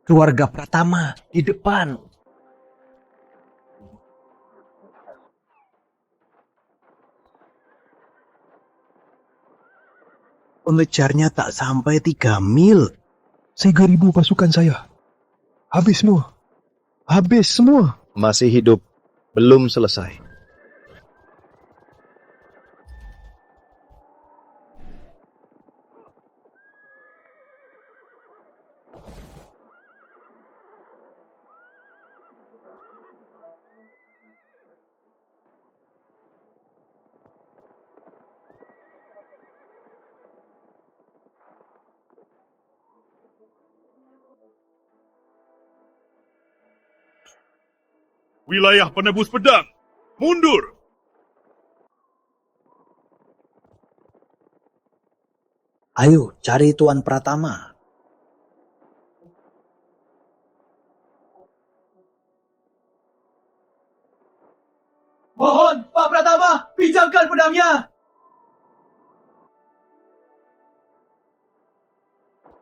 Keluarga Pratama di depan. Pengejarnya tak sampai 3 mil. 3.000 pasukan saya. Habis semua. Habis semua. Masih hidup, belum selesai. Wilayah penebus pedang, mundur! Ayo, cari Tuan Pratama. Mohon, Pak Pratama, pinjamkan pedangnya.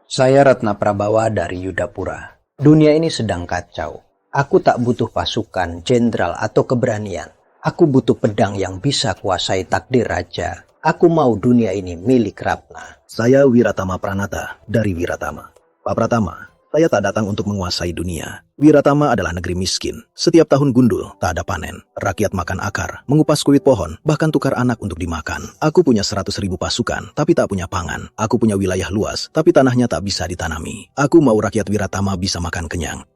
Saya Ratna Prabawa dari Yudapura. Dunia ini sedang kacau. Aku tak butuh pasukan, jenderal, atau keberanian. Aku butuh pedang yang bisa kuasai takdir raja. Aku mau dunia ini milik Ratna. Saya Wiratama Pranata dari Wiratama. Pak Pratama, saya tak datang untuk menguasai dunia. Wiratama adalah negeri miskin. Setiap tahun gundul, tak ada panen. Rakyat makan akar, mengupas kulit pohon, bahkan tukar anak untuk dimakan. Aku punya 100.000 pasukan, tapi tak punya pangan. Aku punya wilayah luas, tapi tanahnya tak bisa ditanami. Aku mau rakyat Wiratama bisa makan kenyang.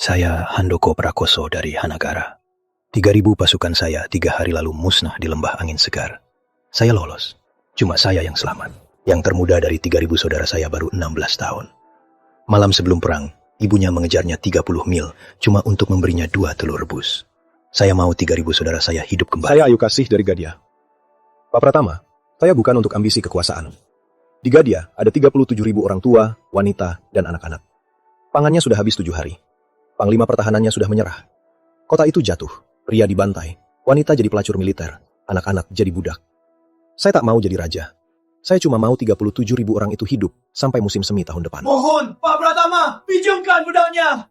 Saya Handoko Prakoso dari Hanagara. 3.000 pasukan saya 3 hari lalu musnah di lembah angin segar. Saya lolos. Cuma saya yang selamat. Yang termuda dari 3.000 saudara saya baru 16 tahun. Malam sebelum perang, ibunya mengejarnya 30 mil cuma untuk memberinya 2 telur rebus. Saya mau 3.000 saudara saya hidup kembali. Saya Ayu Kasih dari Gadia. Pak Pratama, saya bukan untuk ambisi kekuasaan. Di Gadia ada 37.000 orang tua, wanita, dan anak-anak. Pangannya sudah habis 7 hari. Panglima pertahanannya sudah menyerah. Kota itu jatuh, pria dibantai, wanita jadi pelacur militer, anak-anak jadi budak. Saya tak mau jadi raja. Saya cuma mau 37.000 orang itu hidup sampai musim semi tahun depan. Mohon, Pak Pratama, pinjamkan pedangnya.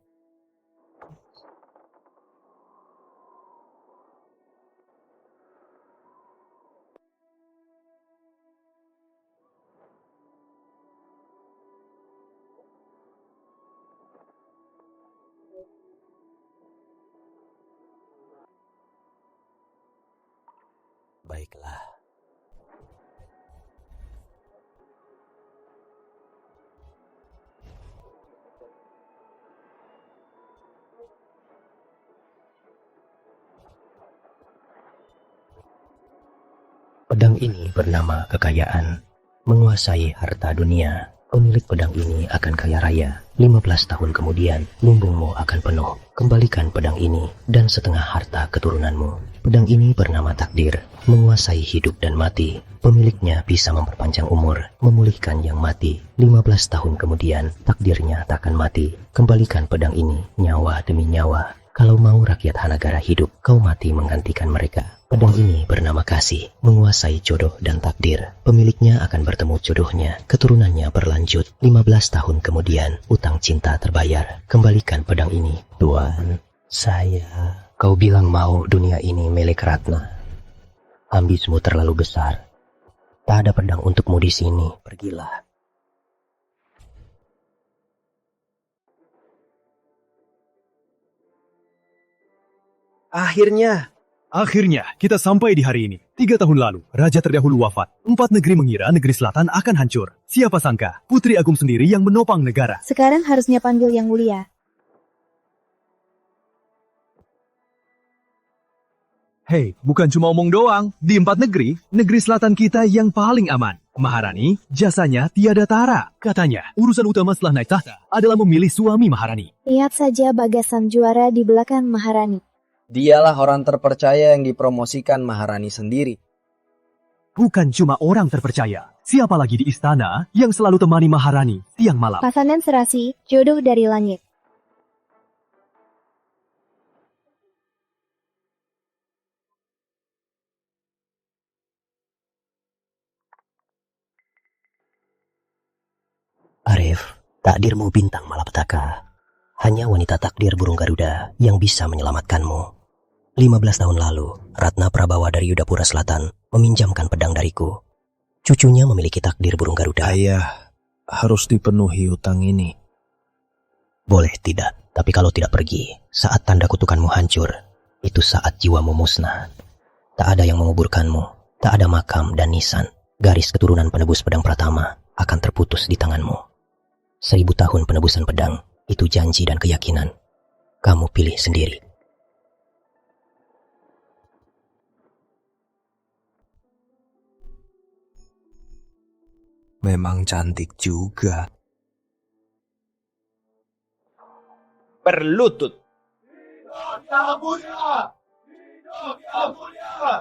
Baiklah. Pedang ini bernama kekayaan, menguasai harta dunia. Pemilik pedang ini akan kaya raya. 15 tahun kemudian, lumbungmu akan penuh. Kembalikan pedang ini dan setengah harta keturunanmu. Pedang ini bernama takdir, menguasai hidup dan mati. Pemiliknya bisa memperpanjang umur, memulihkan yang mati. 15 tahun kemudian, takdirnya takkan mati. Kembalikan pedang ini, nyawa demi nyawa. Kalau mau rakyat Hanagara hidup, kau mati menggantikan mereka. Pedang ini bernama kasih, menguasai jodoh dan takdir. Pemiliknya akan bertemu jodohnya, keturunannya berlanjut. 15 tahun kemudian, utang cinta terbayar. Kembalikan pedang ini, Tuan. Saya. Kau bilang mau dunia ini milik Ratna. Ambismu terlalu besar. Tak ada pedang untukmu di sini. Pergilah. Akhirnya, kita sampai di hari ini. 3 tahun lalu, Raja terdahulu wafat. 4 negeri mengira negeri selatan akan hancur. Siapa sangka, Putri Agung sendiri yang menopang negara. Sekarang harusnya panggil yang mulia. Hei, bukan cuma omong doang. Di 4 negeri, negeri selatan kita yang paling aman. Maharani, jasanya tiada tara. Katanya, urusan utama setelah naik tahta adalah memilih suami Maharani. Lihat saja Bagasan juara di belakang Maharani. Dialah orang terpercaya yang dipromosikan Maharani sendiri. Bukan cuma orang terpercaya. Siapa lagi di istana yang selalu temani Maharani siang malam? Pasangan serasi, jodoh dari langit. Arif, Takdirmu bintang malapetaka. Hanya wanita takdir burung Garuda yang bisa menyelamatkanmu. 15 tahun lalu, Ratna Prabawa dari Yudapura Selatan meminjamkan pedang dariku. Cucunya memiliki takdir burung Garuda. Ayah, harus dipenuhi utang ini. Boleh tidak, tapi kalau tidak pergi, saat tanda kutukanmu hancur, itu saat jiwamu musnah. Tak ada yang menguburkanmu, tak ada makam dan nisan. Garis keturunan penebus pedang Pratama akan terputus di tanganmu. 1000 tahun penebusan pedang, itu janji dan keyakinan. Kamu pilih sendiri. Memang cantik juga. Berlutut. Yang mulia! Yang mulia!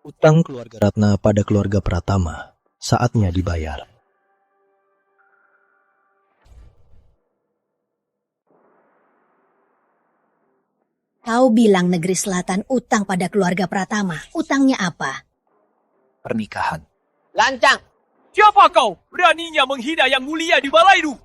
Utang keluarga Ratna pada keluarga Pratama saatnya dibayar. Kau bilang negeri selatan utang pada keluarga Pratama. Utangnya apa? Pernikahan. Lancang! Siapa kau? Beraninya menghina yang mulia di balairu.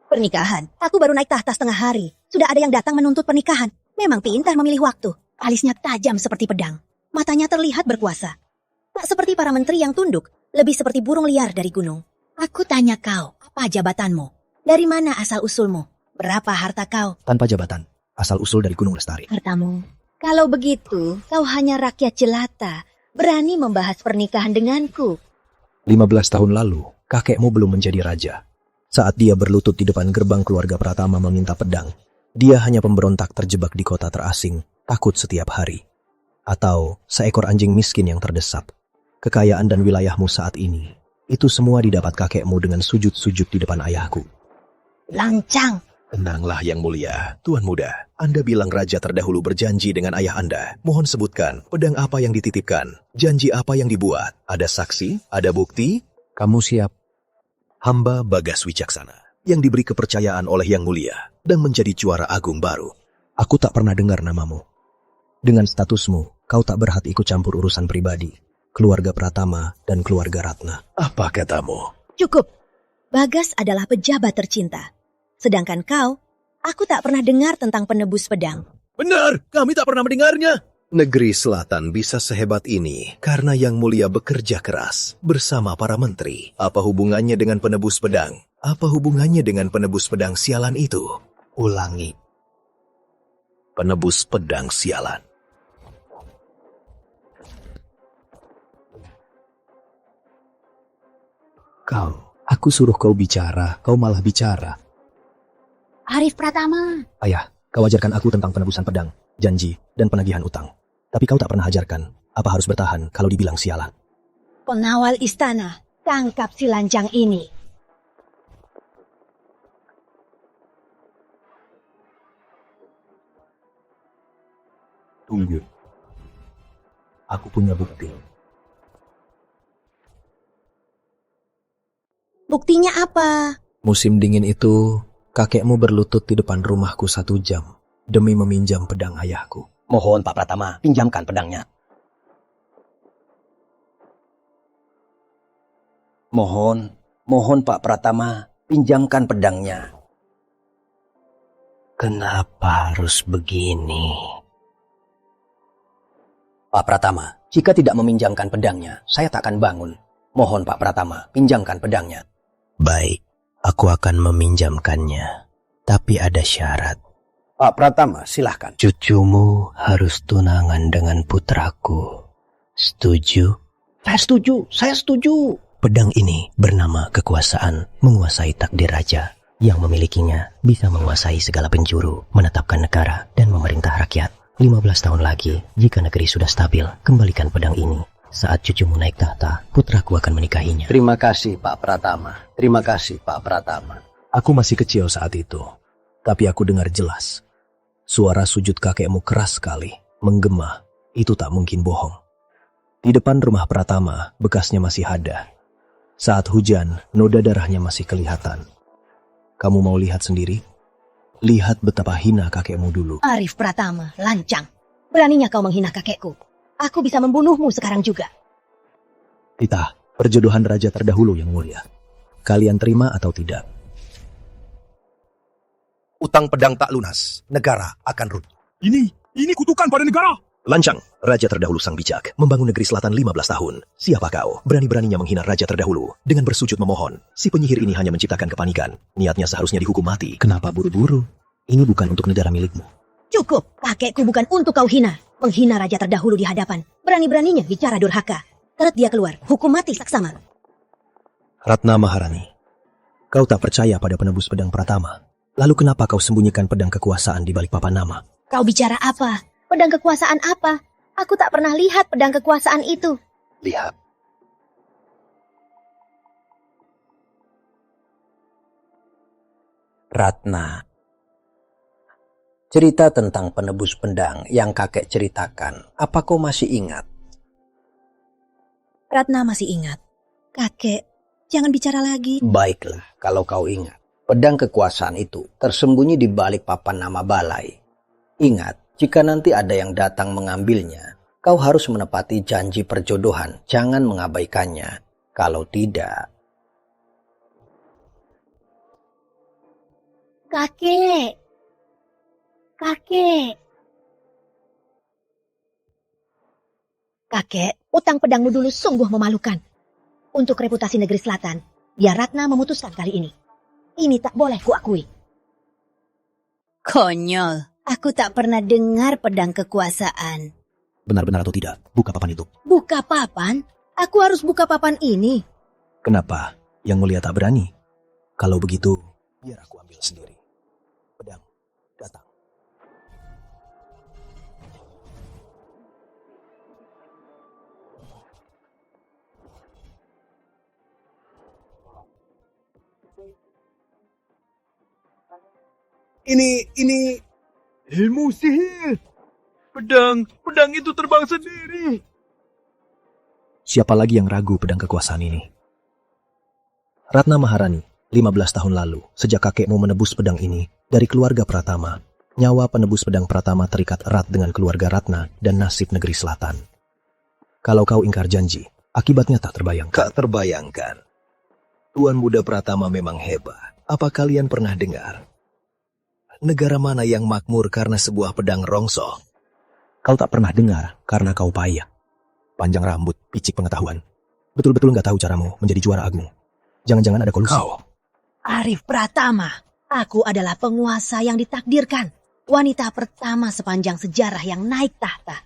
Pernikahan. Aku baru naik tahta setengah hari. Sudah ada yang datang menuntut pernikahan. Memang pintar memilih waktu. Alisnya tajam seperti pedang. Matanya terlihat berkuasa. Tak seperti para menteri yang tunduk. Lebih seperti burung liar dari gunung. Aku tanya kau, apa jabatanmu? Dari mana asal-usulmu? Berapa harta kau? Tanpa jabatan, asal usul dari Gunung Lestari. Hartamu. Kalau begitu, kau hanya rakyat jelata. Berani membahas pernikahan denganku. 15 tahun lalu, kakekmu belum menjadi raja. Saat dia berlutut di depan gerbang keluarga Pratama meminta pedang, dia hanya pemberontak terjebak di kota terasing, takut setiap hari. Atau seekor anjing miskin yang terdesak. Kekayaan dan wilayahmu saat ini, itu semua didapat kakekmu dengan sujud-sujud di depan ayahku. Lancang. Tenanglah yang mulia, Tuan Muda. Anda bilang raja terdahulu berjanji dengan ayah Anda. Mohon sebutkan, pedang apa yang dititipkan? Janji apa yang dibuat? Ada saksi? Ada bukti? Kamu siap? Hamba Bagas Wicaksana, yang diberi kepercayaan oleh Yang Mulia dan menjadi juara agung baru. Aku tak pernah dengar namamu. Dengan statusmu, kau tak berhak ikut campur urusan pribadi, keluarga Pratama dan keluarga Ratna. Apa katamu? Cukup. Bagas adalah pejabat tercinta. Sedangkan kau, aku tak pernah dengar tentang penebus pedang. Benar, kami tak pernah mendengarnya. Negeri Selatan bisa sehebat ini karena Yang Mulia bekerja keras bersama para menteri. Apa hubungannya dengan penebus pedang? Apa hubungannya dengan penebus pedang sialan itu? Ulangi. Penebus pedang sialan. Aku suruh kau bicara, kau malah bicara. Arif Pratama. Ayah, kau ajarkan aku tentang penebusan pedang, janji, dan penagihan utang. Tapi kau tak pernah ajarkan apa harus bertahan kalau dibilang sialan. Pengawal istana, tangkap si lancang ini. Tunggu. Aku punya bukti. Buktinya apa? Musim dingin itu, kakekmu berlutut di depan rumahku 1 jam demi meminjam pedang ayahku. Mohon Pak Pratama, pinjamkan pedangnya. Mohon Pak Pratama, pinjamkan pedangnya. Kenapa harus begini? Pak Pratama, jika tidak meminjamkan pedangnya, saya tak akan bangun. Mohon Pak Pratama, pinjamkan pedangnya. Baik, aku akan meminjamkannya. Tapi ada syarat. Pak Pratama, silahkan. Cucumu harus tunangan dengan putraku. Setuju? Saya setuju. Pedang ini bernama kekuasaan, menguasai takdir raja. Yang memilikinya bisa menguasai segala penjuru, menetapkan negara, dan memerintah rakyat. 15 tahun lagi, jika negeri sudah stabil, kembalikan pedang ini. Saat cucumu naik tahta, putraku akan menikahinya. Terima kasih Pak Pratama. Terima kasih Pak Pratama. Aku masih kecil saat itu, tapi aku dengar jelas. Suara sujud kakekmu keras sekali, menggema. Itu tak mungkin bohong. Di depan rumah Pratama, bekasnya masih ada. Saat hujan, noda darahnya masih kelihatan. Kamu mau lihat sendiri? Lihat betapa hina kakekmu dulu. Arif Pratama, lancang. Beraninya kau menghina kakekku. Aku bisa membunuhmu sekarang juga. Tita, Perjodohan raja terdahulu yang mulia. Kalian terima atau tidak? Utang pedang tak lunas, negara akan runtuh. Ini kutukan pada negara. Lancang, raja terdahulu sang bijak, membangun negeri selatan 15 tahun. Siapa kau? Berani-beraninya menghina raja terdahulu. Dengan bersujud memohon, si penyihir ini hanya menciptakan kepanikan. Niatnya seharusnya dihukum mati. Kenapa buru-buru? Ini bukan untuk negara milikmu. Cukup, kakekku bukan untuk kau hina. Menghina raja terdahulu di hadapan. Berani-beraninya bicara durhaka. Seret dia keluar, hukum mati saksama. Ratna Maharani, kau tak percaya pada penebus pedang Pratama. Lalu kenapa kau sembunyikan pedang kekuasaan di balik papan nama? Kau bicara apa? Pedang kekuasaan apa? Aku tak pernah lihat pedang kekuasaan itu. Lihat. Ratna. Cerita tentang penebus pedang yang kakek ceritakan, apa kau masih ingat? Ratna masih ingat. Kakek, jangan bicara lagi. Baiklah, kalau kau ingat. Pedang kekuasaan itu tersembunyi di balik papan nama balai. Ingat, jika nanti ada yang datang mengambilnya, kau harus menepati janji perjodohan, jangan mengabaikannya. Kalau tidak... Kakek. Kakek. Kakek, utang pedangmu dulu sungguh memalukan. Untuk reputasi negeri selatan, biar Ratna memutuskan kali ini. Ini tak boleh kuakui. Konyol, aku tak pernah dengar pedang kekuasaan. Benar-benar atau tidak, buka papan itu. Buka papan? Aku harus buka papan ini. Kenapa? Yang mulia tak berani? Kalau begitu, biar aku ambil sendiri. Pedang, datang. Ini ilmu sihir. Pedang itu terbang sendiri. Siapa lagi yang ragu pedang kekuasaan ini? Ratna Maharani, 15 tahun lalu, sejak kakekmu menebus pedang ini dari keluarga Pratama, nyawa penebus pedang Pratama terikat erat dengan keluarga Ratna dan nasib negeri selatan. Kalau kau ingkar janji, akibatnya tak terbayangkan. Tak terbayangkan. Tuan Muda Pratama memang hebat. Apa kalian pernah dengar? Negara mana yang makmur karena sebuah pedang rongso? Kau tak pernah dengar karena kau payah. Panjang rambut, picik pengetahuan. Betul-betul nggak tahu caramu menjadi juara agung. Jangan-jangan ada kolusi. Kau, Arif Pratama, aku adalah penguasa yang ditakdirkan. Wanita pertama sepanjang sejarah yang naik tahta.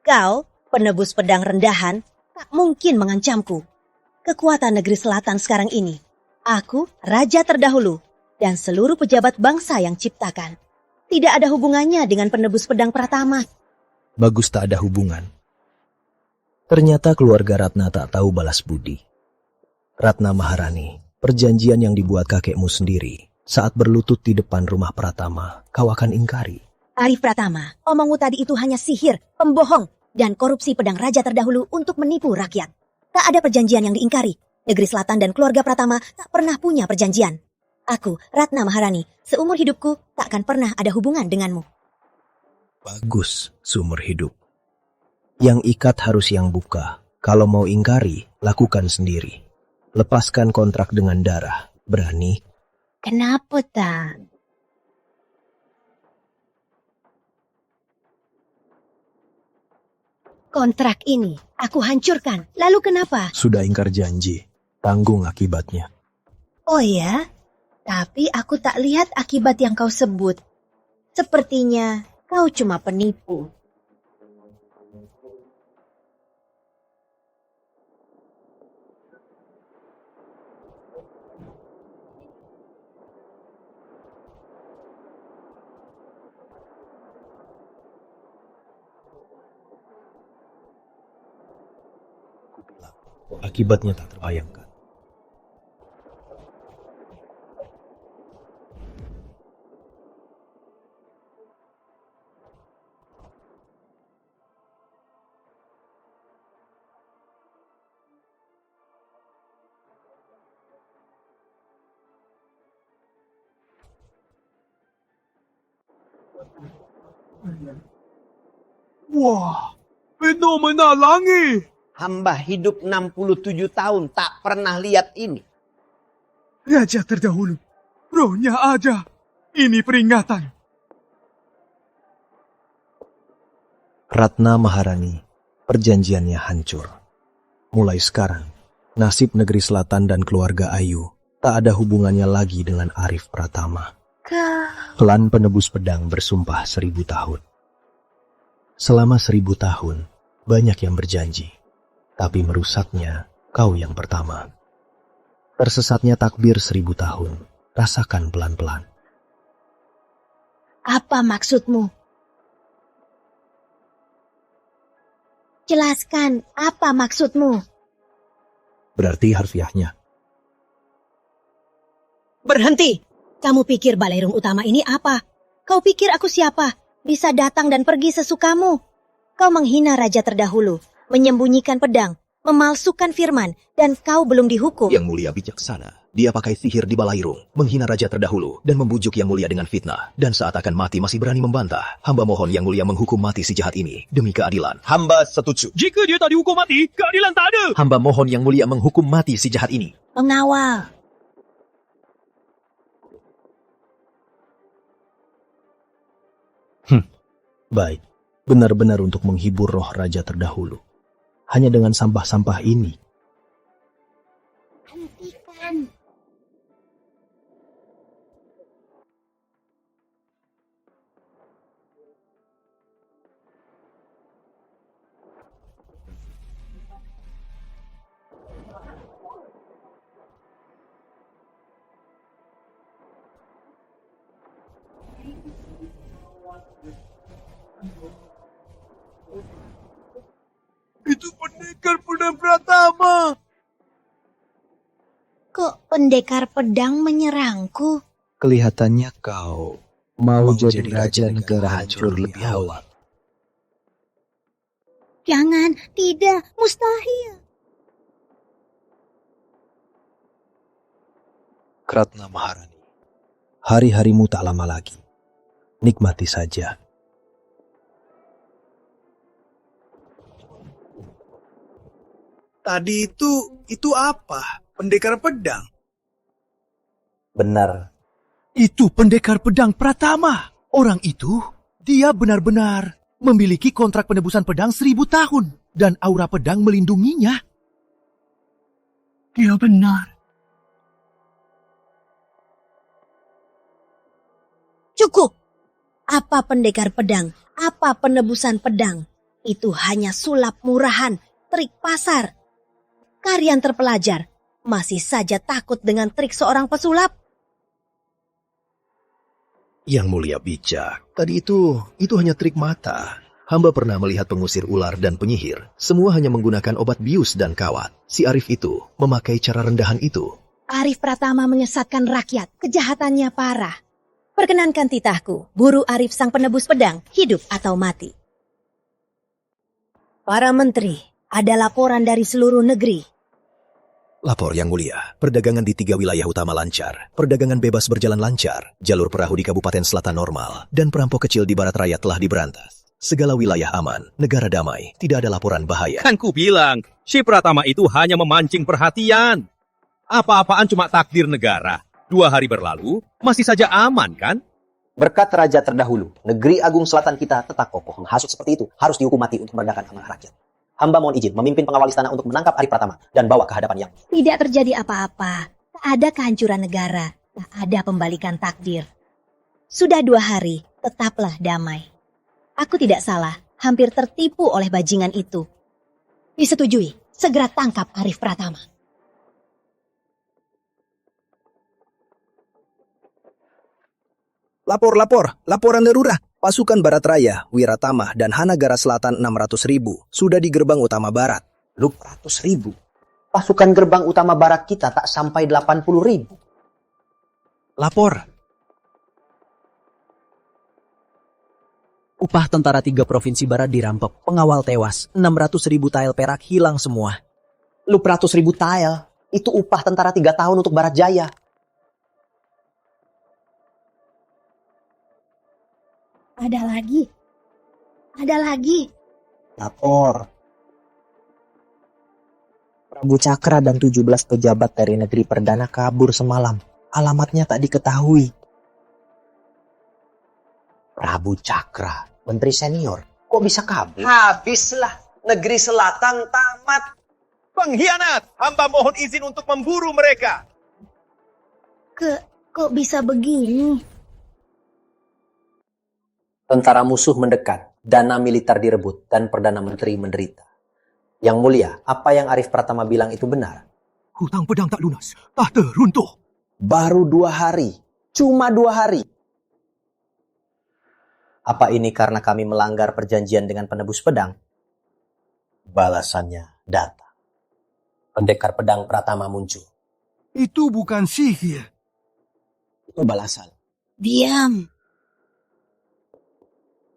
Kau, penebus pedang rendahan, tak mungkin mengancamku. Kekuatan negeri selatan sekarang ini. Aku, raja terdahulu, dan seluruh pejabat bangsa yang ciptakan. Tidak ada hubungannya dengan penebus pedang Pratama. Bagus tak ada hubungan. Ternyata keluarga Ratna tak tahu balas budi. Ratna Maharani, perjanjian yang dibuat kakekmu sendiri saat berlutut di depan rumah Pratama, kau akan ingkari. Arif Pratama, omongmu tadi itu hanya sihir, pembohong, dan korupsi pedang raja terdahulu untuk menipu rakyat. Tak ada perjanjian yang diingkari. Negeri Selatan dan keluarga Pratama tak pernah punya perjanjian. Aku, Ratna Maharani, seumur hidupku tak akan pernah ada hubungan denganmu. Bagus, seumur hidup. Yang ikat harus yang buka. Kalau mau ingkari, lakukan sendiri. Lepaskan kontrak dengan darah. Berani? Kenapa tak? Kontrak ini aku hancurkan. Lalu kenapa? Sudah ingkar janji. Tanggung akibatnya. Oh ya? Tapi aku tak lihat akibat yang kau sebut. Sepertinya kau cuma penipu. Akibatnya tak terbayangkan. Wah, fenomena langit. Hamba hidup 67 tahun tak pernah lihat ini. Raja terdahulu, rohnya ada. Ini peringatan. Ratna Maharani, perjanjiannya hancur. Mulai sekarang, nasib negeri selatan dan keluarga Ayu tak ada hubungannya lagi dengan Arif Pratama. Klan penebus pedang bersumpah 1000 tahun. Selama 1000 tahun, banyak yang berjanji, tapi merusaknya kau yang pertama. Tersesatnya takbir 1000 tahun, rasakan pelan-pelan. Apa maksudmu? Jelaskan, apa maksudmu? Berarti harfiahnya. Berhenti! Kamu pikir balairung utama ini apa? Kau pikir aku siapa? Bisa datang dan pergi sesukamu. Kau menghina raja terdahulu, menyembunyikan pedang, memalsukan firman, dan kau belum dihukum. Yang Mulia bijaksana. Dia pakai sihir di balairung, menghina raja terdahulu, dan membujuk Yang Mulia dengan fitnah. Dan saat akan mati masih berani membantah. Hamba mohon Yang Mulia menghukum mati si jahat ini, demi keadilan. Hamba setuju. Jika dia tak dihukum mati, keadilan tak ada. Hamba mohon Yang Mulia menghukum mati si jahat ini. Pengawal. Baik, benar-benar untuk menghibur roh raja terdahulu. Hanya dengan sampah-sampah ini. Hentikan. Itu pendekar pedang Pratama. Kok pendekar pedang menyerangku? Kelihatannya kau mau jadi raja negara hancur lebih awal. Jangan, tidak, mustahil. Ratna Maharani, hari-harimu tak lama lagi. Nikmati saja. Tadi itu apa? Pendekar pedang? Benar. Itu pendekar pedang Pratama. Orang itu, dia benar-benar memiliki kontrak penebusan pedang 1000 tahun. Dan aura pedang melindunginya. Dia benar. Cukup. Apa pendekar pedang? Apa penebusan pedang? Itu hanya sulap murahan, trik pasar. Kalian terpelajar, masih saja takut dengan trik seorang pesulap? Yang Mulia bijak. Tadi itu hanya trik mata. Hamba pernah melihat pengusir ular dan penyihir. Semua hanya menggunakan obat bius dan kawat. Si Arif itu memakai cara rendahan itu. Arif Pratama menyesatkan rakyat, kejahatannya parah. Perkenankan titahku, buru Arif sang penebus pedang, hidup atau mati. Para menteri, ada laporan dari seluruh negeri. Lapor Yang Mulia, perdagangan di 3 wilayah utama lancar. Perdagangan bebas berjalan lancar. Jalur perahu di Kabupaten Selatan normal. Dan perampok kecil di Barat Raya telah diberantas. Segala wilayah aman, negara damai, tidak ada laporan bahaya. Kan ku bilang, si Pratama itu hanya memancing perhatian. Apa-apaan cuma takdir negara. 2 hari berlalu, masih saja aman kan? Berkat raja terdahulu, negeri agung selatan kita tetap kokoh. Menghasut seperti itu harus dihukum mati untuk merendahkan amanah rakyat. Hamba mohon izin memimpin pengawal istana untuk menangkap Arif Pratama dan bawa ke hadapan Yang. Tidak terjadi apa-apa. Tak ada kehancuran negara. Tak ada pembalikan takdir. Sudah 2 hari, tetaplah damai. Aku tidak salah, hampir tertipu oleh bajingan itu. Disetujui, segera tangkap Arif Pratama. Laporan darurat. Pasukan Barat Raya, Wiratama, dan Hanagara Selatan 600.000 sudah di gerbang utama barat. 600.000. Pasukan gerbang utama barat kita tak sampai 80.000. Lapor. Upah tentara 3 provinsi barat dirampok, pengawal tewas, 600.000 tael perak hilang semua. 600.000 tael, itu upah tentara 3 tahun untuk Barat Jaya. Ada lagi. Ada lagi. Lapor. Prabu Cakra dan 17 pejabat dari negeri perdana kabur semalam. Alamatnya tak diketahui. Prabu Cakra, menteri senior, kok bisa kabur? Habislah, negeri selatan tamat. Pengkhianat, hamba mohon izin untuk memburu mereka. Kok bisa begini? Tentara musuh mendekat, dana militer direbut, dan Perdana Menteri menderita. Yang mulia, apa yang Arif Pratama bilang itu benar? Hutang pedang tak lunas, tahta runtuh. Baru 2 hari, cuma 2 hari. Apa ini karena kami melanggar perjanjian dengan penebus pedang? Balasannya datang. Pendekar pedang Pratama muncul. Itu bukan sihir. Itu balasan. Diam.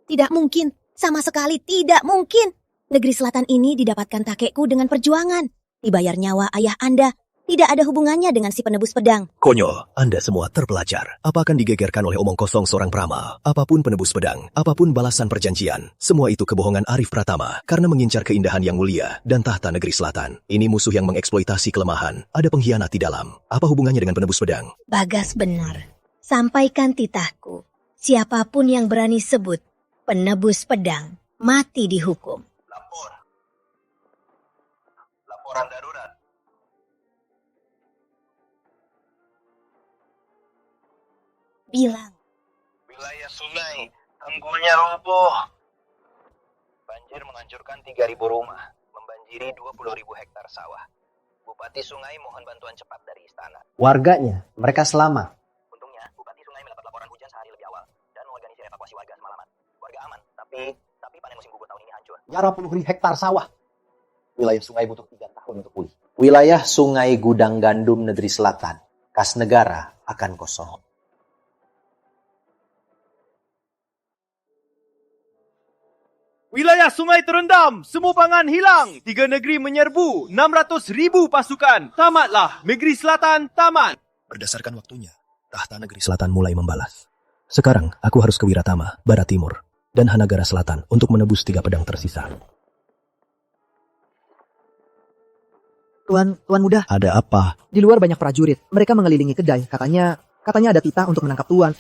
Tidak mungkin, sama sekali tidak mungkin. Negeri selatan ini didapatkan kakekku dengan perjuangan. Dibayar nyawa ayah Anda. Tidak ada hubungannya dengan si penebus pedang. Konyol, Anda semua terpelajar. Apa akan digegerkan oleh omong kosong seorang peramal? Apapun penebus pedang, apapun balasan perjanjian, semua itu kebohongan Arif Pratama karena mengincar keindahan yang mulia dan tahta negeri selatan. Ini musuh yang mengeksploitasi kelemahan. Ada pengkhianat di dalam. Apa hubungannya dengan penebus pedang? Bagas benar. Sampaikan titahku. Siapapun yang berani sebut penebus pedang, mati dihukum. Laporan darurat. Bilang. Wilayah sungai, tanggulnya roboh. Banjir menghancurkan 3.000 rumah, membanjiri 20.000 hektar sawah. Bupati Sungai mohon bantuan cepat dari istana. Warganya, mereka selamat. Untungnya, Bupati Sungai mendapat laporan hujan sehari lebih awal dan mengorganisir evakuasi warga semalaman. Warga aman, tapi panen musim gugur tahun ini hancur. Nyara puluh hektar sawah. Wilayah sungai butuh 3 tahun untuk pulih. Wilayah sungai gudang gandum negeri selatan, kas negara akan kosong. Wilayah sungai terendam, semua pangan hilang. 3 negeri menyerbu, 600,000 pasukan. Tamatlah, negeri selatan tamat. Berdasarkan waktunya, tahta negeri selatan mulai membalas. Sekarang, aku harus ke Wiratama, Barat Timur, dan Hanagara Selatan untuk menebus 3 pedang tersisa. Tuan muda. Ada apa? Di luar banyak prajurit. Mereka mengelilingi kedai. Katanya ada titah untuk menangkap tuan.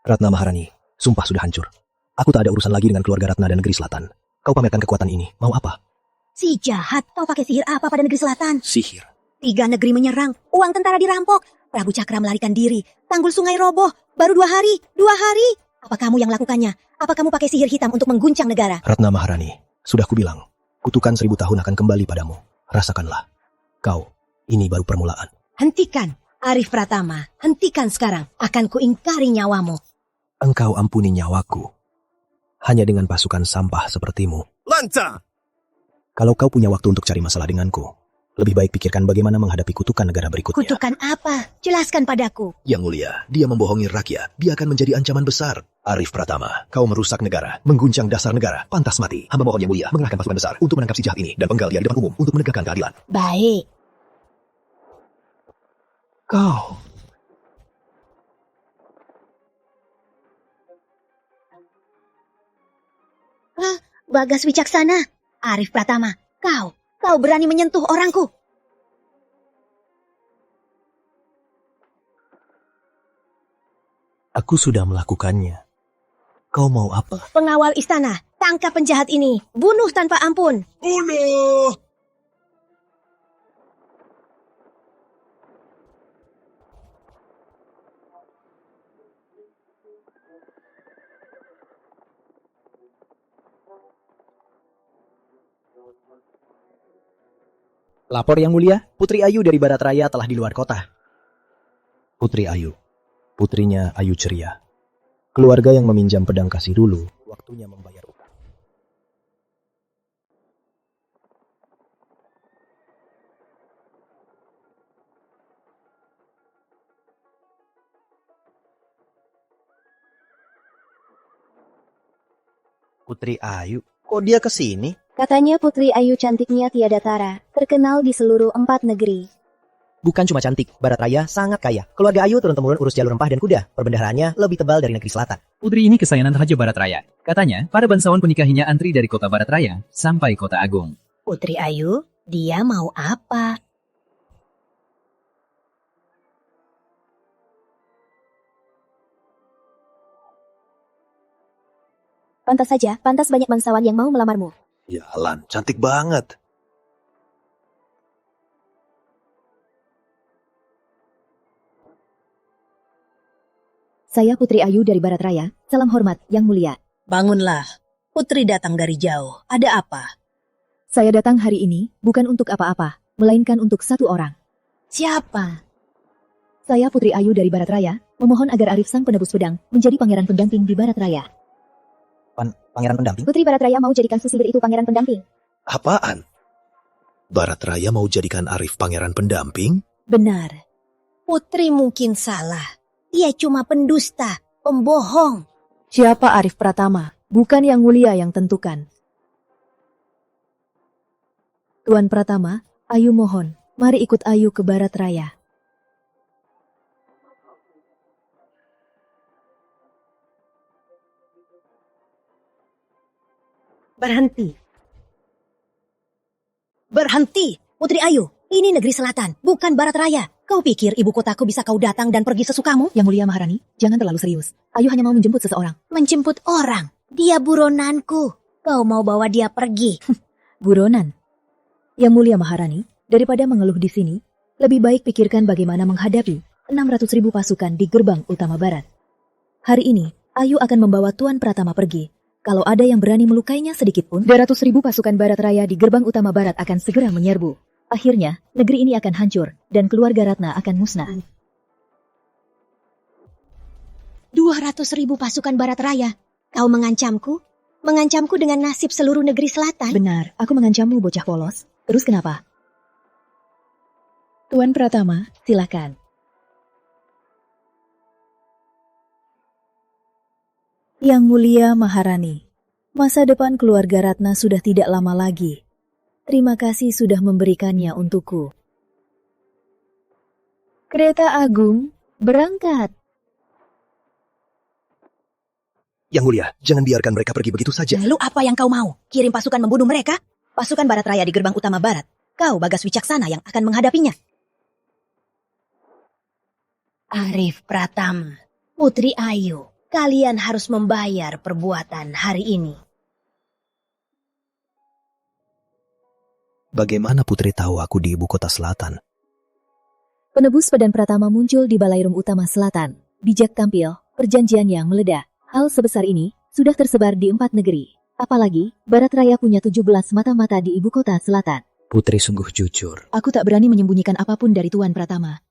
Ratna Maharani, sumpah sudah hancur. Aku tak ada urusan lagi dengan keluarga Ratna dan negeri selatan. Kau pamerkan kekuatan ini, mau apa? Si jahat, kau pakai sihir apa pada negeri selatan? Sihir. 3 negeri menyerang, uang tentara dirampok. Prabu Cakra melarikan diri. Tanggul sungai roboh, baru 2 hari. 2 hari. Apa kamu yang lakukannya? Apa kamu pakai sihir hitam untuk mengguncang negara? Ratna Maharani, sudah kubilang, kutukan 1000 tahun akan kembali padamu. Rasakanlah. Kau, ini baru permulaan. Hentikan, Arif Pratama. Hentikan sekarang. Akan kuingkari nyawamu. Engkau ampuni nyawaku. Hanya dengan pasukan sampah sepertimu. Lanca! Kalau kau punya waktu untuk cari masalah denganku, lebih baik pikirkan bagaimana menghadapi kutukan negara berikutnya. Kutukan apa? Jelaskan padaku. Yang mulia, dia membohongi rakyat. Dia akan menjadi ancaman besar. Arif Pratama, kau merusak negara, mengguncang dasar negara, pantas mati. Hamba mohon yang mulia, mengerahkan pasukan besar untuk menangkap si jahat ini dan penggal dia di depan umum untuk menegakkan keadilan. Baik. Kau. Bagas Wicaksana. Arif Pratama, kau berani menyentuh orangku. Aku sudah melakukannya. Kau mau apa? Pengawal istana, tangkap penjahat ini. Bunuh tanpa ampun. Bunuh! Lapor yang mulia, Putri Ayu dari Barat Raya telah di luar kota. Putri Ayu. Putrinya Ayu Ceria. Keluarga yang meminjam pedang kasih dulu, waktunya membayar utang. Putri Ayu, kok dia kesini? Katanya Putri Ayu cantiknya tiada tara, terkenal di seluruh 4 negeri. Bukan cuma cantik, Barat Raya sangat kaya. Keluarga Ayu turun-temurun urus jalur rempah dan kuda. Perbendaharaannya lebih tebal dari negeri selatan. Putri ini kesayangan Raja Barat Raya. Katanya, para bangsawan penikahinya antri dari kota Barat Raya sampai kota Agung. Putri Ayu, dia mau apa? Pantas saja, pantas banyak bangsawan yang mau melamarmu. Yalan, cantik banget. Saya Putri Ayu dari Barat Raya. Salam hormat, Yang Mulia. Bangunlah. Putri datang dari jauh. Ada apa? Saya datang hari ini bukan untuk apa-apa, melainkan untuk satu orang. Siapa? Saya Putri Ayu dari Barat Raya, memohon agar Arif sang penebus pedang menjadi pangeran pendamping di Barat Raya. Pangeran pendamping? Putri Barat Raya mau jadikan Susibir itu pangeran pendamping. Apaan? Barat Raya mau jadikan Arif pangeran pendamping? Benar. Putri mungkin salah. Dia cuma pendusta, pembohong. Siapa Arif Pratama? Bukan Yang Mulia yang tentukan. Tuan Pratama, Ayu mohon, mari ikut Ayu ke Barat Raya. Berhenti. Berhenti, Putri Ayu. Ini negeri selatan, bukan Barat Raya. Kau pikir ibu kotaku bisa kau datang dan pergi sesukamu? Yang Mulia Maharani, jangan terlalu serius. Ayu hanya mau menjemput seseorang. Menjemput orang? Dia buronanku. Kau mau bawa dia pergi? Buronan. Yang Mulia Maharani, daripada mengeluh di sini, lebih baik pikirkan bagaimana menghadapi 600.000 pasukan di gerbang utama barat. Hari ini, Ayu akan membawa Tuan Pratama pergi. Kalau ada yang berani melukainya sedikit pun, 200.000 pasukan Barat Raya di gerbang utama barat akan segera menyerbu. Akhirnya, negeri ini akan hancur dan keluarga Ratna akan musnah. 200.000 pasukan Barat Raya. Kau mengancamku? Mengancamku dengan nasib seluruh negeri selatan? Benar, aku mengancammu bocah polos. Terus kenapa? Tuan Pratama, silakan. Yang Mulia Maharani, masa depan keluarga Ratna sudah tidak lama lagi. Terima kasih sudah memberikannya untukku. Kereta Agung, berangkat. Yang Mulia, jangan biarkan mereka pergi begitu saja. Lalu apa yang kau mau? Kirim pasukan membunuh mereka? Pasukan Barat Raya di gerbang utama barat. Kau Bagas Wicaksana yang akan menghadapinya. Arif Pratama, Putri Ayu, kalian harus membayar perbuatan hari ini. Bagaimana Putri tahu aku di ibu kota selatan? Penebus Padan Pratama muncul di Balairum Utama Selatan. Bijak tampil, perjanjian yang meledak. Hal sebesar ini sudah tersebar di 4 negeri. Apalagi, Barat Raya punya 17 mata-mata di ibu kota selatan. Putri sungguh jujur. Aku tak berani menyembunyikan apapun dari Tuan Pratama.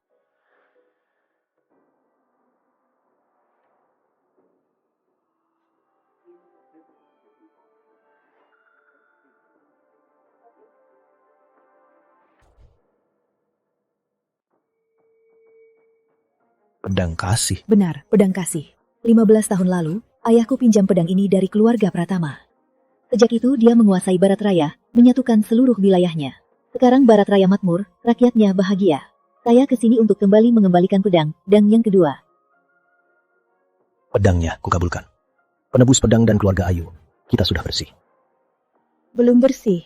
Pedang kasih. Benar, pedang kasih. 15 tahun lalu, ayahku pinjam pedang ini dari keluarga Pratama. Sejak itu dia menguasai Barat Raya, menyatukan seluruh wilayahnya. Sekarang Barat Raya makmur, rakyatnya bahagia. Saya kesini untuk kembali mengembalikan pedang, dan yang kedua. Pedangnya kukabulkan. Penebus pedang dan keluarga Ayu, kita sudah bersih. Belum bersih.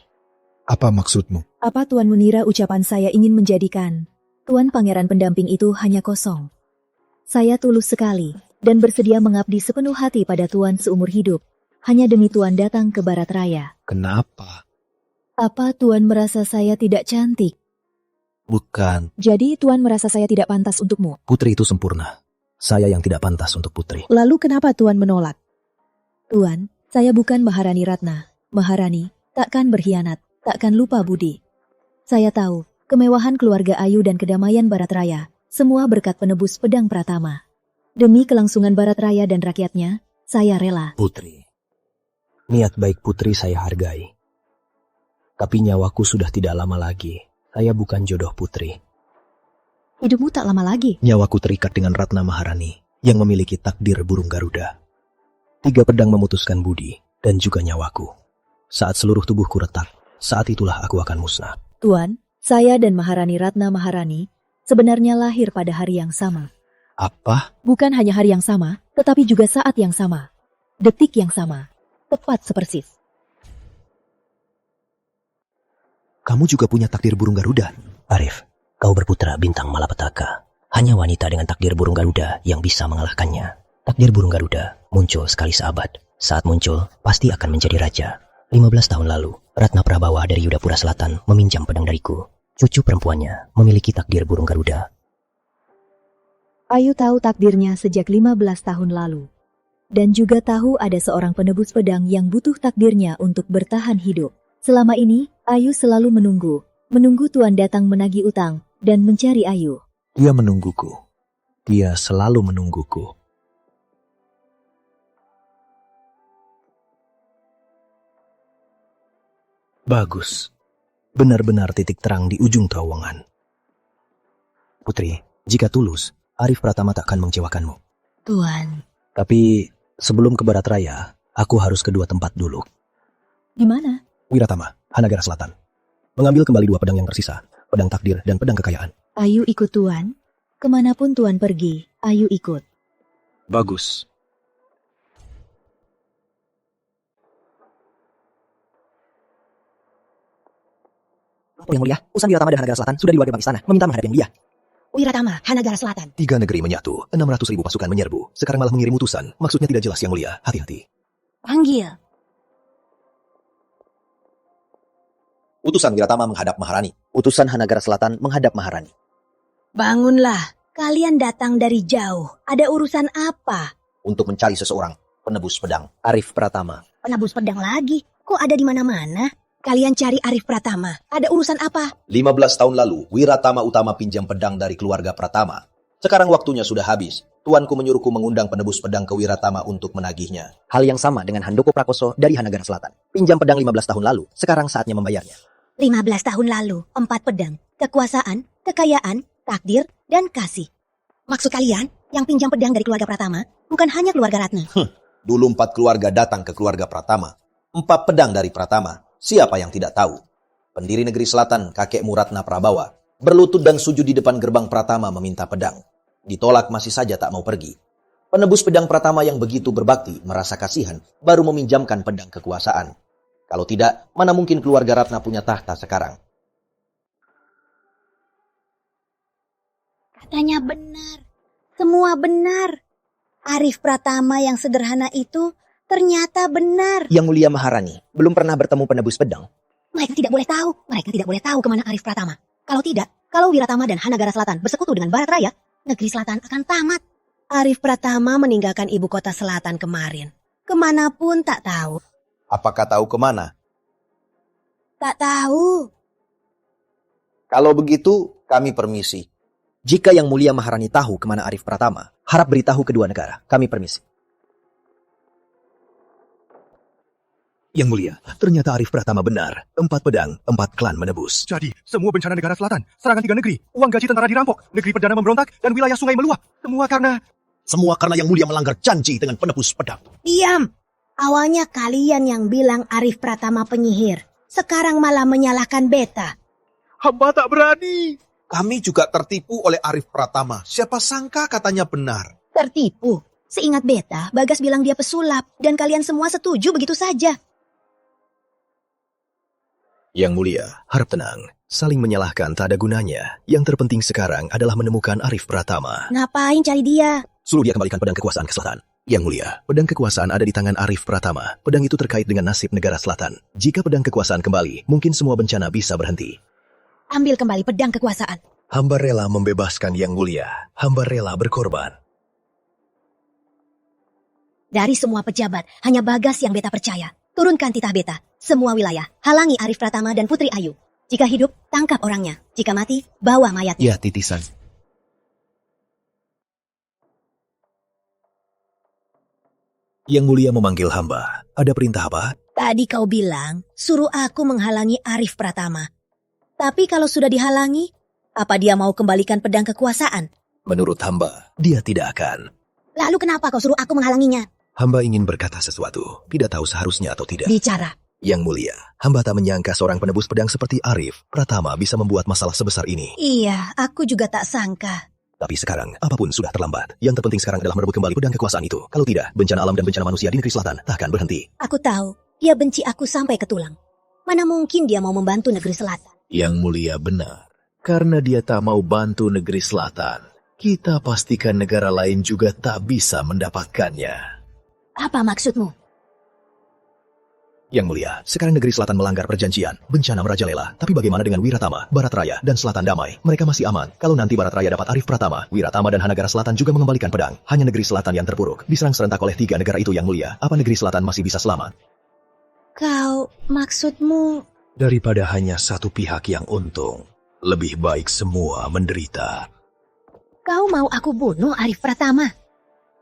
Apa maksudmu? Apa Tuan mengira ucapan saya ingin menjadikan Tuan Pangeran pendamping itu hanya kosong? Saya tulus sekali, dan bersedia mengabdi sepenuh hati pada Tuan seumur hidup, hanya demi Tuan datang ke Barat Raya. Kenapa? Apa Tuan merasa saya tidak cantik? Bukan. Jadi Tuan merasa saya tidak pantas untukmu? Putri itu sempurna. Saya yang tidak pantas untuk Putri. Lalu kenapa Tuan menolak? Tuan, saya bukan Maharani Ratna. Maharani takkan berkhianat, takkan lupa budi. Saya tahu, kemewahan keluarga Ayu dan kedamaian Barat Raya, semua berkat penebus pedang Pratama. Demi kelangsungan Barat Raya dan rakyatnya, saya rela. Putri, niat baik Putri saya hargai. Tapi nyawaku sudah tidak lama lagi. Saya bukan jodoh Putri. Hidupmu tak lama lagi. Nyawaku terikat dengan Ratna Maharani yang memiliki takdir burung Garuda. 3 pedang memutuskan budi dan juga nyawaku. Saat seluruh tubuhku retak, saat itulah aku akan musnah. Tuan, saya dan Maharani Ratna Maharani sebenarnya lahir pada hari yang sama. Apa? Bukan hanya hari yang sama, tetapi juga saat yang sama. Detik yang sama. Tepat sepersis. Kamu juga punya takdir burung Garuda. Arif, kau berputra bintang malapetaka. Hanya wanita dengan takdir burung Garuda yang bisa mengalahkannya. Takdir burung Garuda muncul sekali seabad. Saat muncul, pasti akan menjadi raja. 15 tahun lalu, Ratna Prabawa dari Yudapura Selatan meminjam pedang dariku. Cucu perempuannya memiliki takdir burung Garuda. Ayu tahu takdirnya sejak 15 tahun lalu. Dan juga tahu ada seorang penebus pedang yang butuh takdirnya untuk bertahan hidup. Selama ini, Ayu selalu menunggu Tuan datang menagih utang dan mencari Ayu. Dia menungguku. Dia selalu menungguku. Bagus. Benar-benar titik terang di ujung terowongan. Putri, jika tulus, Arif Pratama tak akan mengecewakanmu. Tuan. Tapi sebelum ke Barat Raya, aku harus ke dua tempat dulu. Di mana? Wiratama, Hanagara Selatan. Mengambil kembali 2 pedang yang tersisa, pedang takdir dan pedang kekayaan. Ayu ikut Tuan. Kemanapun Tuan pergi, Ayu ikut. Bagus. Yang mulia, urusan Wiratama dan Hanagara Selatan sudah di luar gerbang istana, meminta menghadapi yang mulia. Wiratama, Hanagara Selatan. 3 negeri menyatu, 600.000 pasukan menyerbu. Sekarang malah mengirim utusan. Maksudnya tidak jelas yang mulia. Hati-hati. Panggil. Utusan Wiratama menghadap Maharani. Utusan Hanagara Selatan menghadap Maharani. Bangunlah. Kalian datang dari jauh. Ada urusan apa? Untuk mencari seseorang penebus pedang. Arif Pratama. Penebus pedang lagi? Kok ada di mana-mana? Kalian cari Arif Pratama. Ada urusan apa? 15 tahun lalu, Wiratama Utama pinjam pedang dari keluarga Pratama. Sekarang waktunya sudah habis. Tuanku menyuruhku mengundang penebus pedang ke Wiratama untuk menagihnya. Hal yang sama dengan Handoko Prakoso dari Hanagara Selatan. Pinjam pedang 15 tahun lalu, sekarang saatnya membayarnya. 15 tahun lalu, 4 pedang, kekuasaan, kekayaan, takdir, dan kasih. Maksud kalian, yang pinjam pedang dari keluarga Pratama, bukan hanya keluarga Ratna. Dulu 4 keluarga datang ke keluarga Pratama. 4 pedang dari Pratama. Siapa yang tidak tahu? Pendiri negeri selatan, kakekmu Ratna Prabawa, berlutut dan sujud di depan gerbang Pratama meminta pedang. Ditolak masih saja tak mau pergi. Penebus pedang Pratama yang begitu berbakti, merasa kasihan, baru meminjamkan pedang kekuasaan. Kalau tidak, mana mungkin keluarga Ratna punya tahta sekarang? Katanya benar. Semua benar. Arif Pratama yang sederhana itu ternyata benar. Yang mulia Maharani, belum pernah bertemu penebus pedang. Mereka tidak boleh tahu. Mereka tidak boleh tahu kemana Arif Pratama. Kalau tidak, kalau Wiratama dan Hanagara Selatan bersekutu dengan Barat Raya, negeri selatan akan tamat. Arif Pratama meninggalkan ibu kota selatan kemarin. Kemanapun tak tahu. Apakah tahu kemana? Tak tahu. Kalau begitu, kami permisi. Jika yang mulia Maharani tahu kemana Arif Pratama, harap beritahu kedua negara. Kami permisi. Yang mulia, ternyata Arif Pratama benar. 4 pedang, 4 klan menebus. Jadi, semua bencana negara selatan, serangan 3 negeri, uang gaji tentara dirampok, negeri perdana memberontak, dan wilayah sungai meluap. Semua karena yang mulia melanggar janji dengan penebus pedang. Diam! Awalnya kalian yang bilang Arif Pratama penyihir. Sekarang malah menyalahkan beta. Hamba tak berani. Kami juga tertipu oleh Arif Pratama. Siapa sangka katanya benar. Tertipu? Seingat beta, Bagas bilang dia pesulap. Dan kalian semua setuju begitu saja. Yang mulia, harap tenang. Saling menyalahkan tak ada gunanya. Yang terpenting sekarang adalah menemukan Arif Pratama. Ngapain cari dia? Suruh dia kembalikan pedang kekuasaan ke selatan. Yang mulia, pedang kekuasaan ada di tangan Arif Pratama. Pedang itu terkait dengan nasib negara selatan. Jika pedang kekuasaan kembali, mungkin semua bencana bisa berhenti. Ambil kembali pedang kekuasaan. Hamba rela membebaskan yang mulia. Hamba rela berkorban. Dari semua pejabat, hanya Bagas yang beta percaya. Turunkan titah beta. Semua wilayah, halangi Arif Pratama dan Putri Ayu. Jika hidup, tangkap orangnya. Jika mati, bawa mayatnya. Ya, titisan. Yang mulia memanggil hamba. Ada perintah apa? Tadi kau bilang, suruh aku menghalangi Arif Pratama. Tapi kalau sudah dihalangi, apa dia mau kembalikan pedang kekuasaan? Menurut hamba, dia tidak akan. Lalu kenapa kau suruh aku menghalanginya? Hamba ingin berkata sesuatu, tidak tahu seharusnya atau tidak. Bicara, Yang mulia, hamba tak menyangka seorang penebus pedang seperti Arif Pratama bisa membuat masalah sebesar ini. Iya, aku juga tak sangka. Tapi sekarang, apapun sudah terlambat. Yang terpenting sekarang adalah merebut kembali pedang kekuasaan itu. Kalau tidak, bencana alam dan bencana manusia di negeri selatan tak akan berhenti. Aku tahu, dia benci aku sampai ke tulang. Mana mungkin dia mau membantu negeri selatan? Yang mulia benar. Karena dia tak mau bantu negeri selatan, kita pastikan negara lain juga tak bisa mendapatkannya. Apa maksudmu? Yang mulia, sekarang negeri selatan melanggar perjanjian. Bencana merajalela. Tapi bagaimana dengan Wiratama, Barat Raya, dan Selatan damai? Mereka masih aman. Kalau nanti Barat Raya dapat Arif Pratama, Wiratama dan Hanagara Selatan juga mengembalikan pedang. Hanya negeri selatan yang terpuruk. Diserang serentak oleh 3 negara itu yang mulia. Apa negeri selatan masih bisa selamat? Kau, maksudmu... Daripada hanya satu pihak yang untung, lebih baik semua menderita. Kau mau aku bunuh Arif Pratama?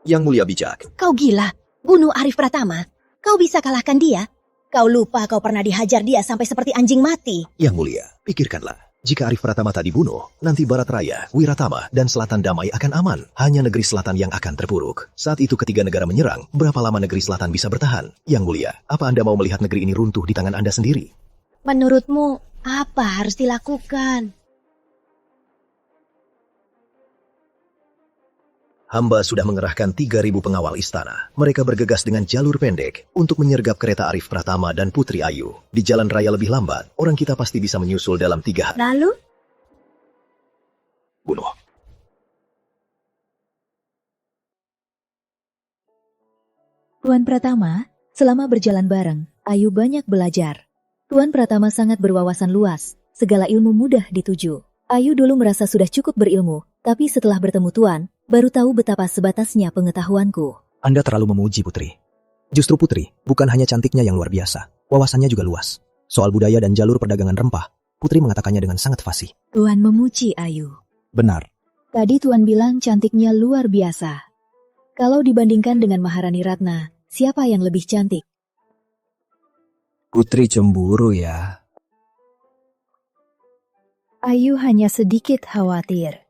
Yang mulia bijak. Kau gila, bunuh Arif Pratama? Kau bisa kalahkan dia? Kau lupa kau pernah dihajar dia sampai seperti anjing mati. Yang mulia, pikirkanlah. Jika Arif Pratama tak dibunuh, nanti Barat Raya, Wiratama, dan Selatan damai akan aman. Hanya negeri selatan yang akan terpuruk. Saat itu ketiga negara menyerang, berapa lama negeri selatan bisa bertahan? Yang mulia, apa Anda mau melihat negeri ini runtuh di tangan Anda sendiri? Menurutmu, apa harus dilakukan? Hamba sudah mengerahkan 3.000 pengawal istana. Mereka bergegas dengan jalur pendek untuk menyergap kereta Arif Pratama dan Putri Ayu. Di jalan raya lebih lambat, orang kita pasti bisa menyusul dalam 3 hari. Lalu? Bunuh. Tuan Pratama, selama berjalan bareng, Ayu banyak belajar. Tuan Pratama sangat berwawasan luas, segala ilmu mudah dituju. Ayu dulu merasa sudah cukup berilmu, tapi setelah bertemu Tuan, baru tahu betapa sebatasnya pengetahuanku. Anda terlalu memuji Putri. Justru Putri, bukan hanya cantiknya yang luar biasa, wawasannya juga luas. Soal budaya dan jalur perdagangan rempah, Putri mengatakannya dengan sangat fasih. Tuan memuji Ayu. Benar. Tadi Tuan bilang cantiknya luar biasa. Kalau dibandingkan dengan Maharani Ratna, siapa yang lebih cantik? Putri cemburu ya. Ayu hanya sedikit khawatir.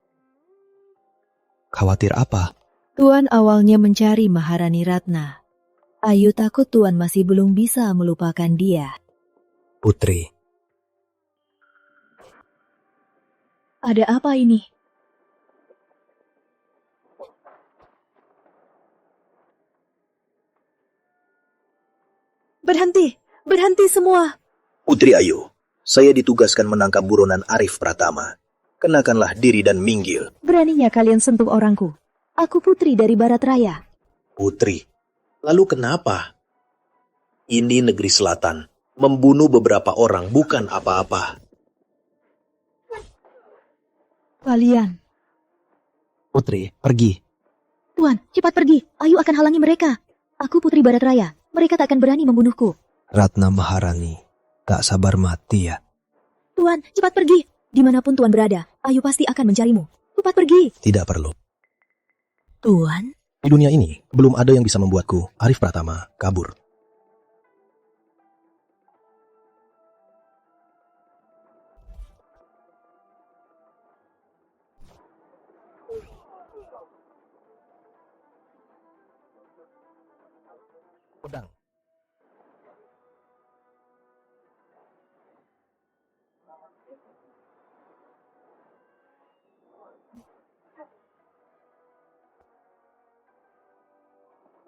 Khawatir apa? Tuan awalnya mencari Maharani Ratna. Ayu takut Tuan masih belum bisa melupakan dia. Putri. Ada apa ini? Berhenti! Berhenti semua! Putri Ayu, saya ditugaskan menangkap buronan Arif Pratama. Kenakanlah diri dan minggil. Beraninya kalian sentuh orangku. Aku putri dari Barat Raya. Putri, lalu kenapa? Ini negeri selatan. Membunuh beberapa orang bukan apa-apa. Kalian. Putri, pergi. Tuan, cepat pergi. Ayu akan halangi mereka. Aku putri Barat Raya. Mereka tak akan berani membunuhku. Ratna Maharani, tak sabar mati ya. Tuan, cepat pergi. Dimanapun Tuan berada, Ayu pasti akan mencarimu. Cepat pergi. Tidak perlu. Tuan? Di dunia ini, belum ada yang bisa membuatku, Arif Pratama, kabur.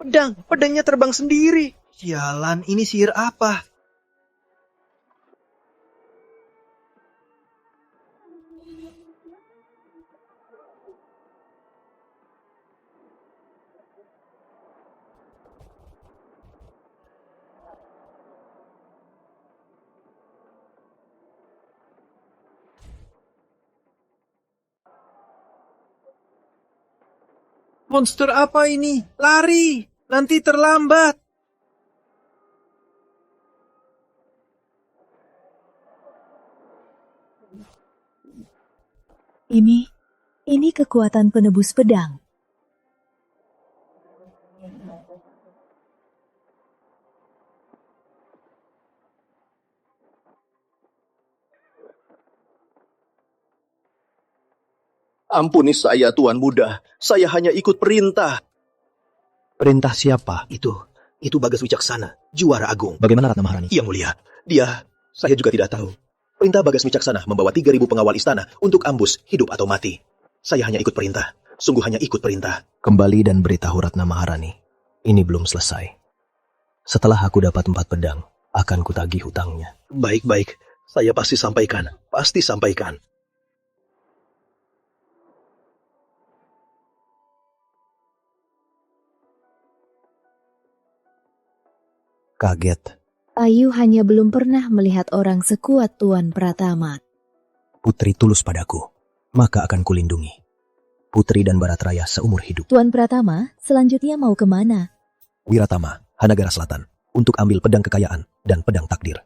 Pedang. Pedangnya terbang sendiri. Sialan, ini sihir apa? Monster apa ini? Lari! Nanti terlambat. Ini kekuatan penebus pedang. Ampuni saya, Tuan Muda. Saya hanya ikut perintah. Perintah siapa? Itu Itu Bagas Wicaksana, juara agung. Bagaimana Ratna Maharani? Yang mulia, saya juga tidak tahu. Perintah Bagas Wicaksana membawa 3.000 pengawal istana untuk ambus hidup atau mati. Saya hanya ikut perintah, sungguh hanya ikut perintah. Kembali dan beritahu Ratna Maharani, ini belum selesai. Setelah aku dapat 4 pedang, akan kutagih hutangnya. Baik-baik, saya pasti sampaikan, Kaget, Ayu hanya belum pernah melihat orang sekuat Tuan Pratama. Putri tulus padaku, maka akan kulindungi. Putri dan Baratraya seumur hidup. Tuan Pratama selanjutnya mau kemana? Wiratama, Hanagara Selatan, untuk ambil pedang kekayaan dan pedang takdir.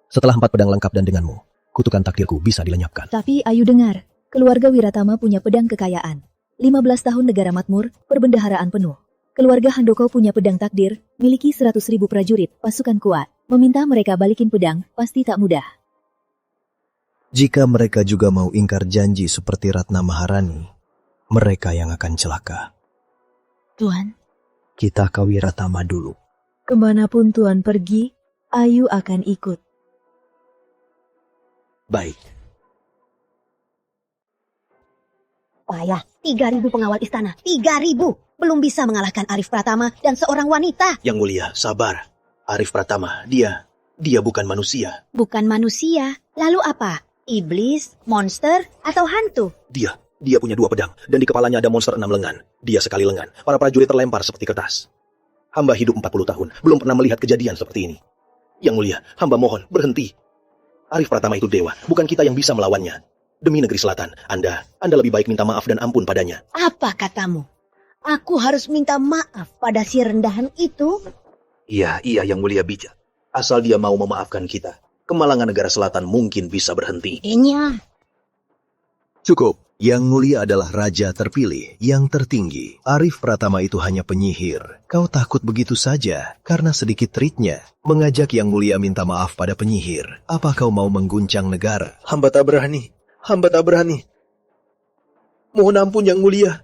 Setelah 4 pedang lengkap dan denganmu, kutukan takdirku bisa dilenyapkan. Tapi Ayu dengar, keluarga Wiratama punya pedang kekayaan. 15 tahun negara makmur, perbendaharaan penuh. Keluarga Handoko punya pedang takdir, miliki 100.000 prajurit, pasukan kuat. Meminta mereka balikin pedang, pasti tak mudah. Jika mereka juga mau ingkar janji seperti Ratna Maharani, mereka yang akan celaka. Tuan, Kita ke Wiratama dulu. kemanapun Tuan pergi, Ayu akan ikut. Baik. Payah, 3.000 pengawal istana. 3.000! Belum bisa mengalahkan Arif Pratama dan seorang wanita. Yang mulia, sabar. Arif Pratama, dia bukan manusia. Bukan manusia. Lalu apa? Iblis, monster, atau hantu? Dia punya 2 pedang, dan di kepalanya ada monster 6 lengan. Dia sekali lengan, para prajurit terlempar seperti kertas. Hamba hidup 40 tahun, belum pernah melihat kejadian seperti ini. Yang mulia, hamba mohon, berhenti. Arif Pratama itu dewa, bukan kita yang bisa melawannya. Demi negeri selatan, Anda lebih baik minta maaf dan ampun padanya. Apa katamu? Aku harus minta maaf pada si rendahan itu? Iya, yang mulia bijak. Asal dia mau memaafkan kita, kemalangan negara selatan mungkin bisa berhenti. Enya. Cukup. Yang mulia adalah raja terpilih, yang tertinggi. Arif Pratama itu hanya penyihir. Kau takut begitu saja, karena sedikit triknya. Mengajak yang mulia minta maaf pada penyihir. Apa kau mau mengguncang negara? Hamba tak berani. Mohon ampun yang mulia.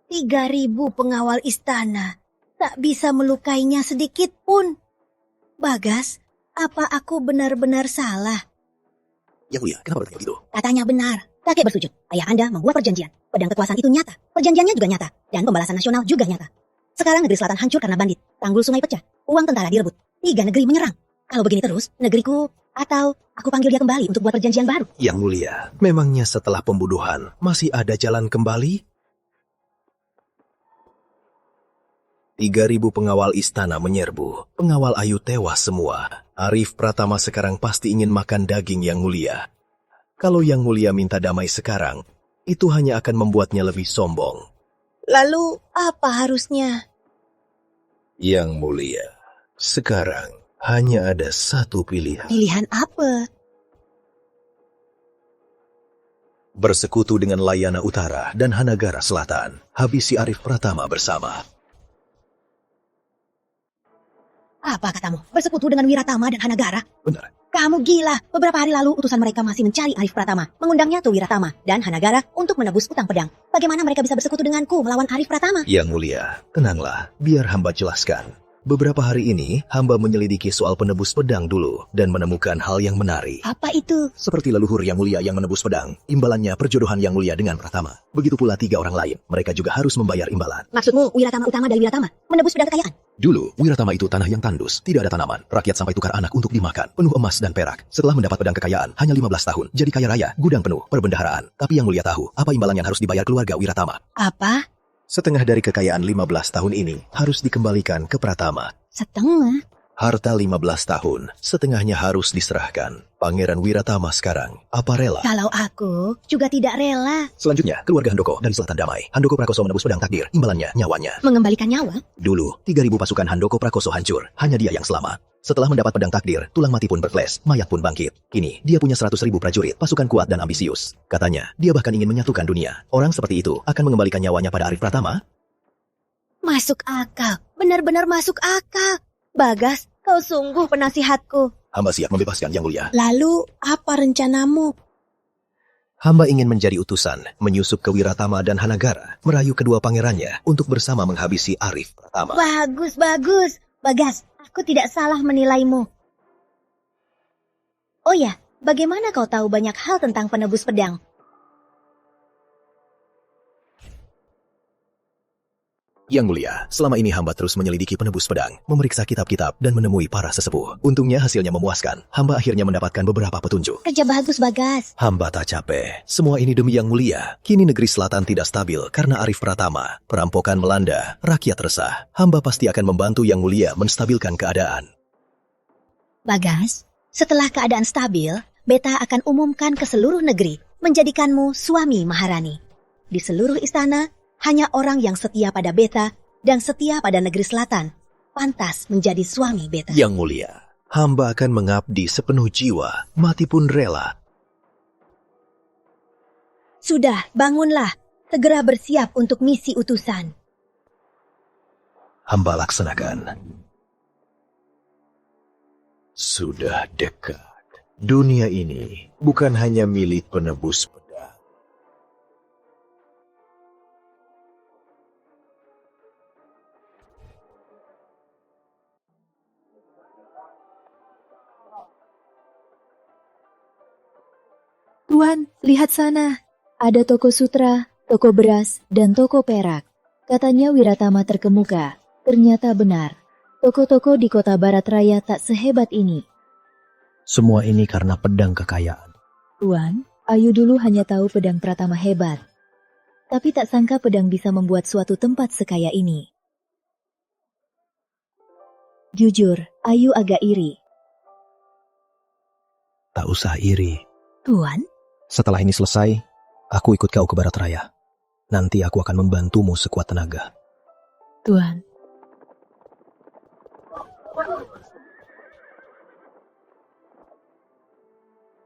Tiga 3.000 pengawal istana. Tak bisa melukainya sedikit pun. Bagas, apa aku benar-benar salah? Yang mulia, kenapa bertanya begitu? Katanya benar. Kakek bersujud. Ayah Anda membuat perjanjian. Pedang kekuasaan itu nyata. Perjanjiannya juga nyata. Dan pembalasan nasional juga nyata. Sekarang negeri selatan hancur karena bandit. Tanggul sungai pecah. Uang tentara direbut. 3 negeri menyerang. Kalau begini terus, negeriku atau aku panggil dia kembali untuk buat perjanjian baru. Yang mulia, memangnya setelah pembunuhan masih ada jalan kembali? 3.000 pengawal istana menyerbu. Pengawal Ayu tewas semua. Arif Pratama sekarang pasti ingin makan daging yang mulia. Kalau yang mulia minta damai sekarang, itu hanya akan membuatnya lebih sombong. Lalu, apa harusnya? Yang mulia, sekarang hanya ada satu pilihan. Pilihan apa? Bersekutu dengan Layana Utara dan Hanagara Selatan. Habisi Arif Pratama bersama. Apa katamu? Bersekutu dengan Wiratama dan Hanagara? Benar. Kamu gila. Beberapa hari lalu utusan mereka masih mencari Arif Pratama. Mengundangnya ke Wiratama dan Hanagara untuk menebus utang pedang. Bagaimana mereka bisa bersekutu denganku melawan Arif Pratama? Yang mulia, tenanglah. Biar hamba jelaskan. Beberapa hari ini, hamba menyelidiki soal penebus pedang dulu dan menemukan hal yang menarik. Apa itu? Seperti leluhur yang mulia yang menebus pedang, imbalannya perjodohan yang mulia dengan Pratama. Begitu pula 3 orang lain, mereka juga harus membayar imbalan. Maksudmu Wiratama utama dari Wiratama menebus pedang kekayaan? Dulu, Wiratama itu tanah yang tandus, tidak ada tanaman. Rakyat sampai tukar anak untuk dimakan, penuh emas dan perak. Setelah mendapat pedang kekayaan, hanya 15 tahun, jadi kaya raya, gudang penuh, perbendaharaan. Tapi yang mulia tahu, apa imbalan yang harus dibayar keluarga Wiratama? Apa? Setengah dari kekayaan 15 tahun ini harus dikembalikan ke Pratama. Setengah? Harta 15 tahun, setengahnya harus diserahkan. Pangeran Wiratama sekarang, apa rela? Kalau aku juga tidak rela. Selanjutnya, keluarga Handoko dari Selatan Damai. Handoko Prakoso menebus pedang takdir, imbalannya nyawanya. Mengembalikan nyawa? Dulu, 3.000 pasukan Handoko Prakoso hancur, hanya dia yang selamat. Setelah mendapat pedang takdir, tulang mati pun berkles, mayat pun bangkit. Kini, dia punya 100.000 prajurit, pasukan kuat dan ambisius. Katanya, dia bahkan ingin menyatukan dunia. Orang seperti itu akan mengembalikan nyawanya pada Arif Pratama? Masuk akal. Benar-benar masuk akal. Bagas, kau sungguh penasihatku. Hamba siap membebaskan Yang Mulia. Lalu, apa rencanamu? Hamba ingin menjadi utusan, menyusup ke Wiratama dan Hanagara, merayu kedua pangerannya untuk bersama menghabisi Arif Pratama. Bagus, bagus. Bagas, aku tidak salah menilaimu. Oh ya, bagaimana kau tahu banyak hal tentang penebus pedang? Yang Mulia, selama ini hamba terus menyelidiki penebus pedang, memeriksa kitab-kitab, dan menemui para sesepuh. Untungnya hasilnya memuaskan. Hamba akhirnya mendapatkan beberapa petunjuk. Kerja bagus, Bagas. Hamba tak capek. Semua ini demi Yang Mulia. Kini negeri selatan tidak stabil karena Arif Pratama. Perampokan melanda, rakyat resah. Hamba pasti akan membantu Yang Mulia menstabilkan keadaan. Bagas, setelah keadaan stabil, Beta akan umumkan ke seluruh negeri, menjadikanmu suami Maharani. Di seluruh istana, hanya orang yang setia pada Beta dan setia pada negeri selatan pantas menjadi suami Beta. Yang Mulia, hamba akan mengabdi sepenuh jiwa, mati pun rela. Sudah, bangunlah. Segera bersiap untuk misi utusan. Hamba laksanakan. Sudah dekat. Dunia ini bukan hanya milik penebus pedang. Tuan, lihat sana. Ada toko sutra, toko beras, dan toko perak. Katanya Wiratama terkemuka. Ternyata benar. Toko-toko di kota Barat Raya tak sehebat ini. Semua ini karena pedang kekayaan. Tuan, Ayu dulu hanya tahu pedang Pratama hebat. Tapi tak sangka pedang bisa membuat suatu tempat sekaya ini. Jujur, Ayu agak iri. Tak usah iri. Tuan? Setelah ini selesai, aku ikut kau ke Barat Raya. Nanti aku akan membantumu sekuat tenaga. Tuan.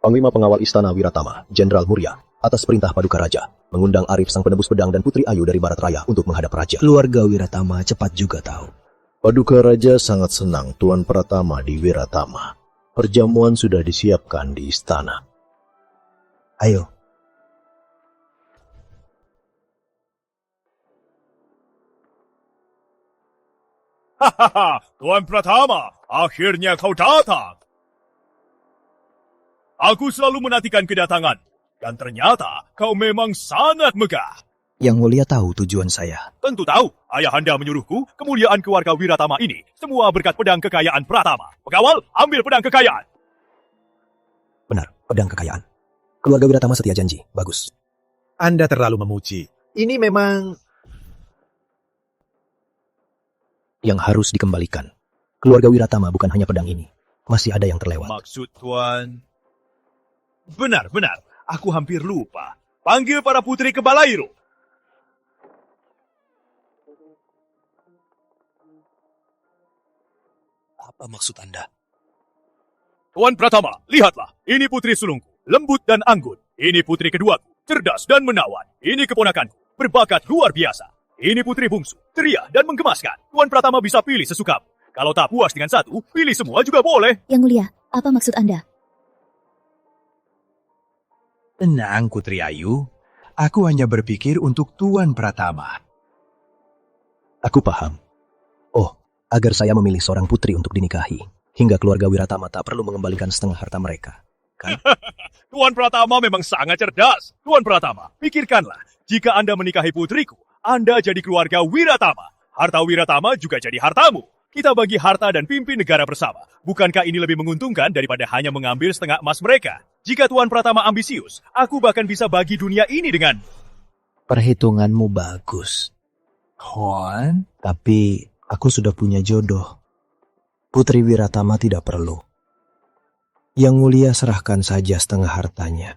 Panglima pengawal istana Wiratama, Jenderal Murya, atas perintah Paduka Raja, mengundang Arif sang penebus pedang dan Putri Ayu dari Barat Raya untuk menghadap Raja. Keluarga Wiratama cepat juga tahu. Paduka Raja sangat senang Tuan Pratama di Wiratama. Perjamuan sudah disiapkan di istana. Ayo. Hahaha, Tuan Pratama, akhirnya kau datang. Aku selalu menantikan kedatangan, dan ternyata kau memang sangat megah. Yang Mulia tahu tujuan saya. Tentu tahu, ayahanda menyuruhku, kemuliaan keluarga Wiratama ini, semua berkat pedang kekayaan Pratama. Pengawal, ambil pedang kekayaan. Benar, pedang kekayaan. Keluarga Wiratama setia janji, bagus. Anda terlalu memuji. Ini memang... Yang harus dikembalikan. Keluarga Wiratama bukan hanya pedang ini. Masih ada yang terlewat. Maksud Tuan... Benar. Aku hampir lupa. Panggil para putri ke Balairo. Apa maksud Anda? Tuan Pratama, lihatlah. Ini putri sulungku, lembut dan anggun. Ini putri keduaku, cerdas dan menawan. Ini keponakanku, berbakat luar biasa. Ini putri bungsu, ceria dan menggemaskan. Tuan Pratama bisa pilih sesukamu. Kalau tak puas dengan satu, pilih semua juga boleh. Yang Mulia, apa maksud Anda? Tenang, Putri Ayu. Aku hanya berpikir untuk Tuan Pratama. Aku paham. Oh, agar saya memilih seorang putri untuk dinikahi. Hingga keluarga Wiratama tak perlu mengembalikan setengah harta mereka. Kan? Tuan Pratama memang sangat cerdas. Tuan Pratama, pikirkanlah. Jika Anda menikahi putriku, Anda jadi keluarga Wiratama. Harta Wiratama juga jadi hartamu. Kita bagi harta dan pimpin negara bersama. Bukankah ini lebih menguntungkan daripada hanya mengambil setengah emas mereka? Jika Tuan Pratama ambisius, aku bahkan bisa bagi dunia ini dengan... Perhitunganmu bagus. Tuan? Tapi aku sudah punya jodoh. Putri Wiratama tidak perlu. Yang Mulia serahkan saja setengah hartanya.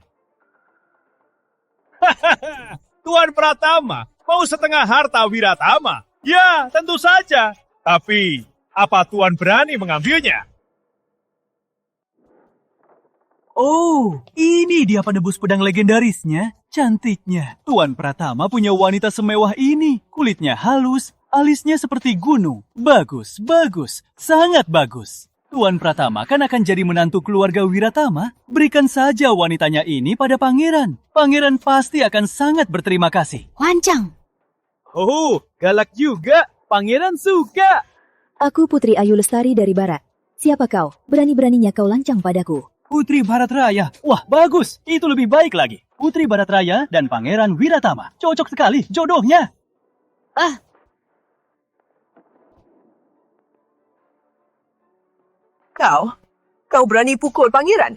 Tuan Pratama, mau setengah harta Wiratama? Ya, tentu saja. Tapi, apa Tuan berani mengambilnya? Oh, ini dia penebus pedang legendarisnya. Cantiknya. Tuan Pratama punya wanita semewah ini. Kulitnya halus, alisnya seperti gunung. Bagus. Sangat bagus. Tuan Pratama kan akan jadi menantu keluarga Wiratama. Berikan saja wanitanya ini pada pangeran. Pangeran pasti akan sangat berterima kasih. Lancang. Oh, galak juga. Pangeran suka. Aku Putri Ayu Lestari dari Barat. Siapa kau? Berani-beraninya kau lancang padaku. Putri Barat Raya. Wah, bagus. Itu lebih baik lagi. Putri Barat Raya dan Pangeran Wiratama. Cocok sekali jodohnya. Kau berani pukul pangeran?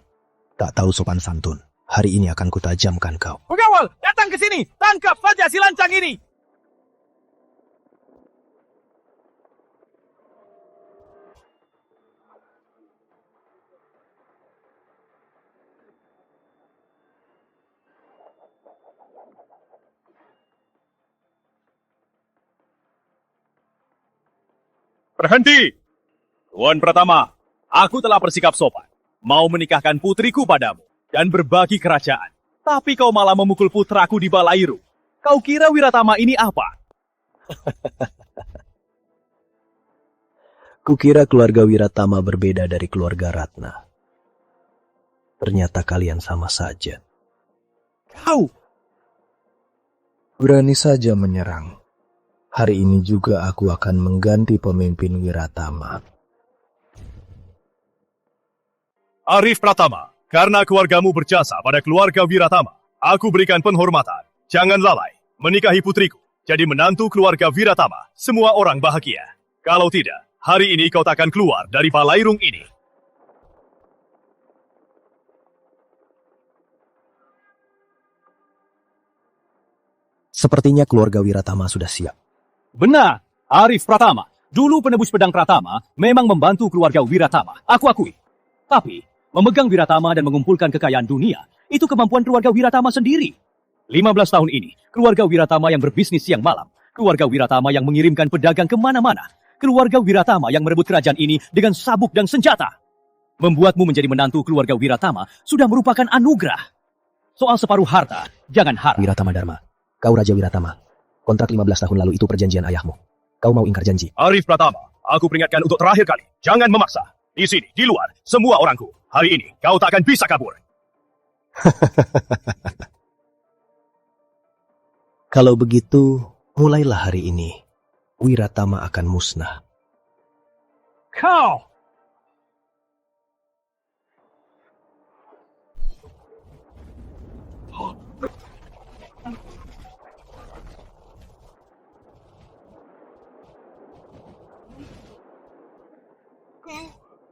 Tak tahu sopan santun. Hari ini akan kutajamkan kau. Pengawal, datang ke sini. Tangkap saja si lancang ini. Berhenti! Tuan Pratama, aku telah bersikap sopan, mau menikahkan putriku padamu dan berbagi kerajaan. Tapi kau malah memukul putraku di Balairu. Kau kira Wiratama ini apa? Kukira keluarga Wiratama berbeda dari keluarga Ratna. Ternyata kalian sama saja. Kau! Berani saja menyerang. Hari ini juga aku akan mengganti pemimpin Wiratama. Arif Pratama, karena keluargamu berjasa pada keluarga Wiratama, aku berikan penghormatan. Jangan lalai menikahi putriku. Jadi menantu keluarga Wiratama, semua orang bahagia. Kalau tidak, hari ini kau takkan keluar dari Balairung ini. Sepertinya keluarga Wiratama sudah siap. Benar, Arif Pratama. Dulu penebus pedang Pratama memang membantu keluarga Wiratama. Aku akui. Tapi, memegang Wiratama dan mengumpulkan kekayaan dunia, itu kemampuan keluarga Wiratama sendiri. 15 tahun ini, keluarga Wiratama yang berbisnis siang malam. Keluarga Wiratama yang mengirimkan pedagang kemana-mana. Keluarga Wiratama yang merebut kerajaan ini dengan sabuk dan senjata. Membuatmu menjadi menantu keluarga Wiratama sudah merupakan anugerah. Soal separuh harta, jangan harap. Wiratama Dharma, kau Raja Wiratama. Kontrak 15 tahun lalu itu perjanjian ayahmu. Kau mau ingkar janji? Arif Pratama, aku peringatkan untuk terakhir kali. Jangan memaksa. Di sini, di luar, semua orangku. Hari ini, kau tak akan bisa kabur. Kalau begitu, mulailah hari ini. Wiratama akan musnah. Kau!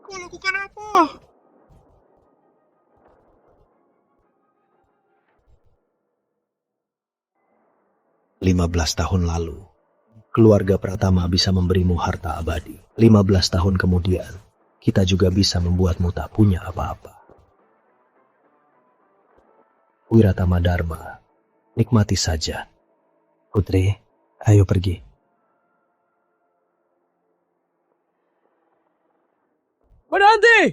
Kau lakukan apa? Lima 15 tahun lalu, keluarga Pratama bisa memberimu harta abadi. 15 tahun kemudian, kita juga bisa membuatmu tak punya apa-apa. Wiratama Dharma, nikmati saja. Putri, ayo pergi. Berhenti!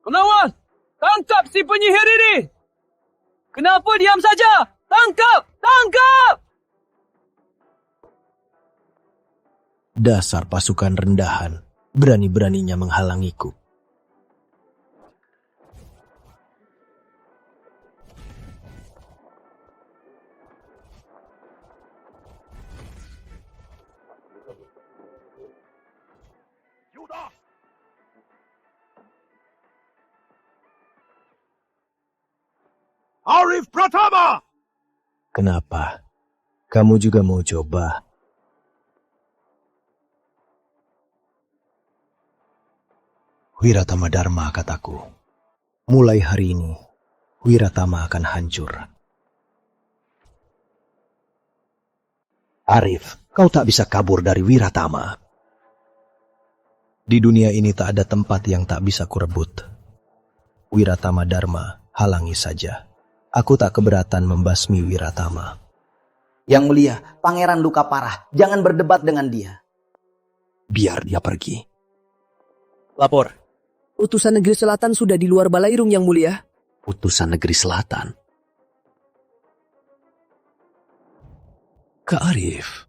Penawal, tangkap si penyihir ini! Kenapa diam saja? Tangkap! Tangkap! Dasar pasukan rendahan, berani-beraninya menghalangiku. Arif Pratama! Kenapa? Kamu juga mau coba? Wiratama Dharma, kataku. Mulai hari ini, Wiratama akan hancur. Arif, kau tak bisa kabur dari Wiratama. Di dunia ini tak ada tempat yang tak bisa kurebut. Wiratama Dharma, halangi saja. Aku tak keberatan membasmi Wiratama. Yang mulia, pangeran luka parah. Jangan berdebat dengan dia. Biar dia pergi. Lapor. Utusan negeri selatan sudah di luar Balairung, Yang Mulia. Utusan negeri selatan? Kak Arif.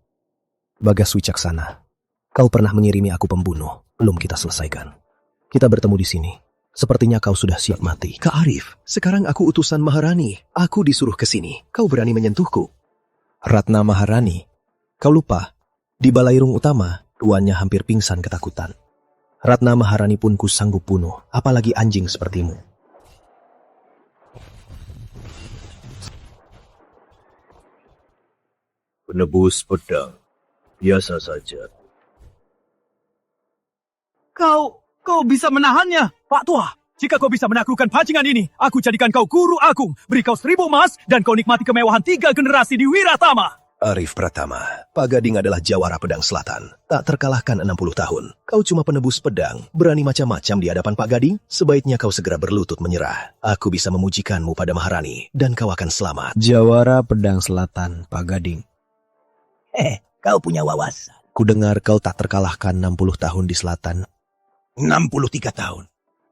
Bagas Wicaksana, kau pernah mengirimi aku pembunuh. Belum kita selesaikan. Kita bertemu di sini. Sepertinya kau sudah siap mati. Kak Arif, sekarang aku utusan Maharani. Aku disuruh ke sini. Kau berani menyentuhku? Ratna Maharani, kau lupa? Di Balairung Utama, tuannya hampir pingsan ketakutan. Ratna Maharani pun ku sanggup bunuh, apalagi anjing sepertimu. Penebus pedang. Biasa saja. Kau bisa menahannya, Pak Tua. Jika kau bisa menaklukkan pancingan ini, aku jadikan kau guru agung, beri kau 1000 emas, dan kau nikmati kemewahan 3 generasi di Wiratama. Arif Pratama, Pak Gading adalah jawara pedang selatan. Tak terkalahkan 60 tahun. Kau cuma penebus pedang, berani macam-macam di hadapan Pak Gading? Sebaiknya kau segera berlutut menyerah. Aku bisa memujikanmu pada Maharani, dan kau akan selamat. Jawara pedang selatan, Pak Gading. Kau punya wawasan. Kudengar kau tak terkalahkan 60 tahun di selatan. 63 tahun.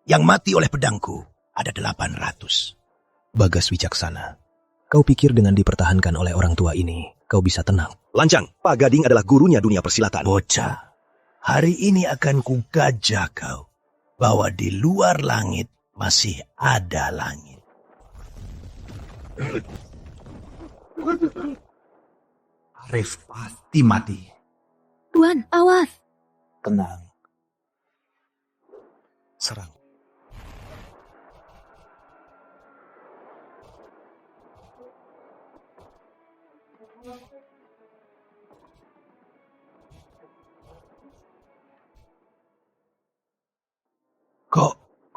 Yang mati oleh pedangku ada 800. Bagas Wicaksana, kau pikir dengan dipertahankan oleh orang tua ini, kau bisa tenang? Lancang, Pak Gading adalah gurunya dunia persilatan. Bocah, hari ini akan kugajah kau, bahwa di luar langit masih ada langit. Arif pasti mati. Tuan, awas. Tenang. Serang.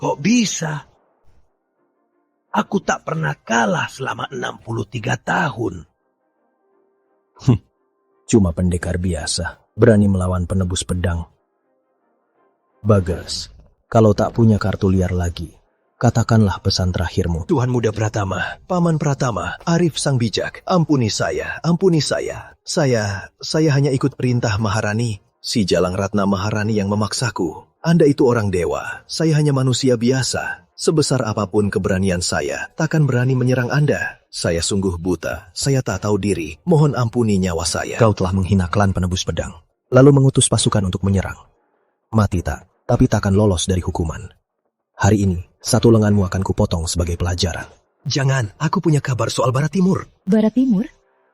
Kok bisa? Aku tak pernah kalah selama 63 tahun. Cuma pendekar biasa, berani melawan penebus pedang. Bagas, kalau tak punya kartu liar lagi, katakanlah pesan terakhirmu. Tuan Muda Pratama, Paman Pratama, Arif Sang Bijak, ampuni saya, ampuni saya. Saya hanya ikut perintah Maharani, si Jalang Ratna Maharani yang memaksaku. Anda itu orang dewa, saya hanya manusia biasa. Sebesar apapun keberanian saya, takkan berani menyerang Anda. Saya sungguh buta, saya tak tahu diri, mohon ampuni nyawa saya. Kau telah menghina klan penebus pedang, lalu mengutus pasukan untuk menyerang. Mati tak, tapi takkan lolos dari hukuman. Hari ini, satu lenganmu akan kupotong sebagai pelajaran. Jangan, aku punya kabar soal Barat Timur. Barat Timur?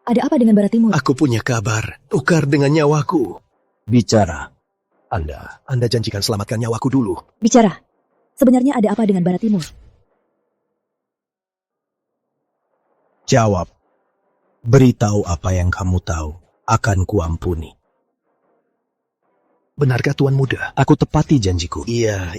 Ada apa dengan Barat Timur? Aku punya kabar, tukar dengan nyawaku. Bicara. Anda janjikan selamatkan nyawaku dulu. Bicara. Sebenarnya ada apa dengan Barat Timur? Jawab. Beritahu apa yang kamu tahu, akan kuampuni. Benarkah Tuan Muda? Aku tepati janjiku. Iya.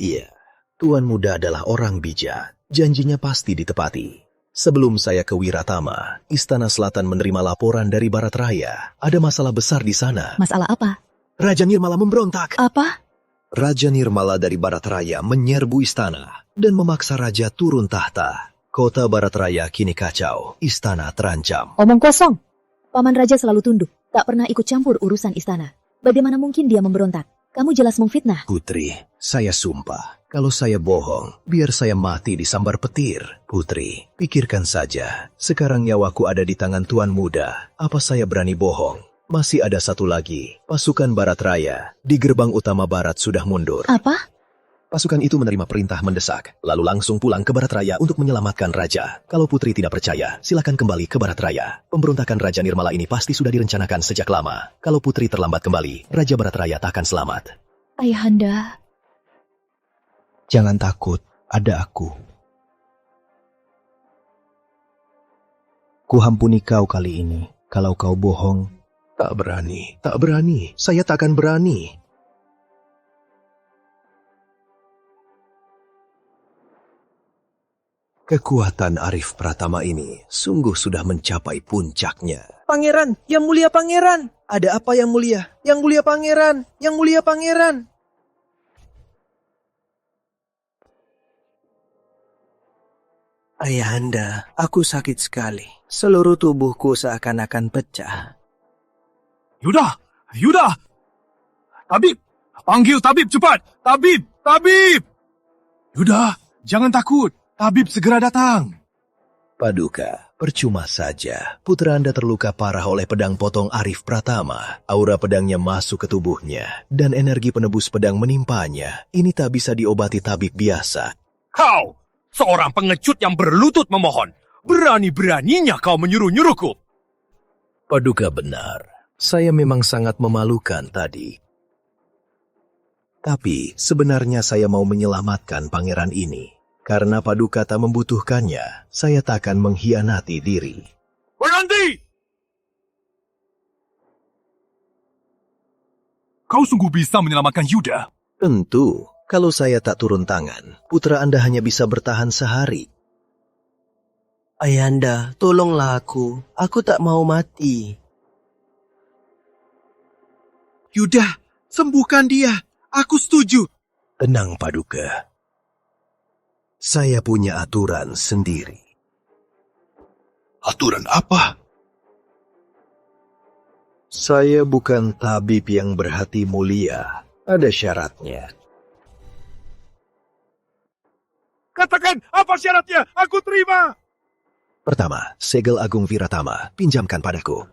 Tuan Muda adalah orang bijak. Janjinya pasti ditepati. Sebelum saya ke Wiratama, Istana Selatan menerima laporan dari Barat Raya. Ada masalah besar di sana. Masalah apa? Raja Nirmala memberontak. Apa? Raja Nirmala dari Barat Raya menyerbu istana dan memaksa raja turun tahta. Kota Barat Raya kini kacau. Istana terancam. Omong kosong. Paman Raja selalu tunduk, tak pernah ikut campur urusan istana. Bagaimana mungkin dia memberontak? Kamu jelas memfitnah. Putri, saya sumpah. Kalau saya bohong, biar saya mati disambar petir. Putri, pikirkan saja. Sekarang nyawaku ada di tangan Tuan Muda. Apa saya berani bohong? Masih ada satu lagi. Pasukan Barat Raya di gerbang utama Barat sudah mundur. Apa? Pasukan itu menerima perintah mendesak, lalu langsung pulang ke Barat Raya untuk menyelamatkan Raja. Kalau Putri tidak percaya, silakan kembali ke Barat Raya. Pemberontakan Raja Nirmala ini pasti sudah direncanakan sejak lama. Kalau Putri terlambat kembali, Raja Barat Raya tak akan selamat. Ayahanda. Jangan takut, ada aku. Kuhampuni kau kali ini. Kalau kau bohong, tak berani. Saya tak akan berani. Kekuatan Arif Pratama ini sungguh sudah mencapai puncaknya. Pangeran, yang mulia pangeran. Ada apa yang mulia? Yang mulia pangeran, yang mulia pangeran. Ayahanda, aku sakit sekali. Seluruh tubuhku seakan-akan pecah. Yuda! Tabib! Panggil tabib cepat! Tabib! Yuda, jangan takut. Tabib segera datang. Paduka, Percuma saja, putra Anda terluka parah oleh pedang potong Arif Pratama. Aura pedangnya masuk ke tubuhnya, dan energi penebus pedang menimpanya. Ini tak bisa diobati tabib biasa. Kau, seorang pengecut yang berlutut memohon. Berani-beraninya kau menyuruh-nyuruhku. Paduka benar, saya memang sangat memalukan tadi. Tapi sebenarnya saya mau menyelamatkan pangeran ini. Karena Paduka tak membutuhkannya, saya takkan mengkhianati diri. Berhenti! Kau sungguh bisa menyelamatkan Yuda? Tentu, kalau saya tak turun tangan, putra Anda hanya bisa bertahan sehari. Ayahanda, tolonglah aku. Aku tak mau mati. Yuda, sembuhkan dia. Aku setuju. Tenang, Paduka. Saya punya aturan sendiri. Aturan apa? Saya bukan tabib yang berhati mulia. Ada syaratnya. Katakan, apa syaratnya? Aku terima. Pertama, segel agung Viratama. Pinjamkan padaku.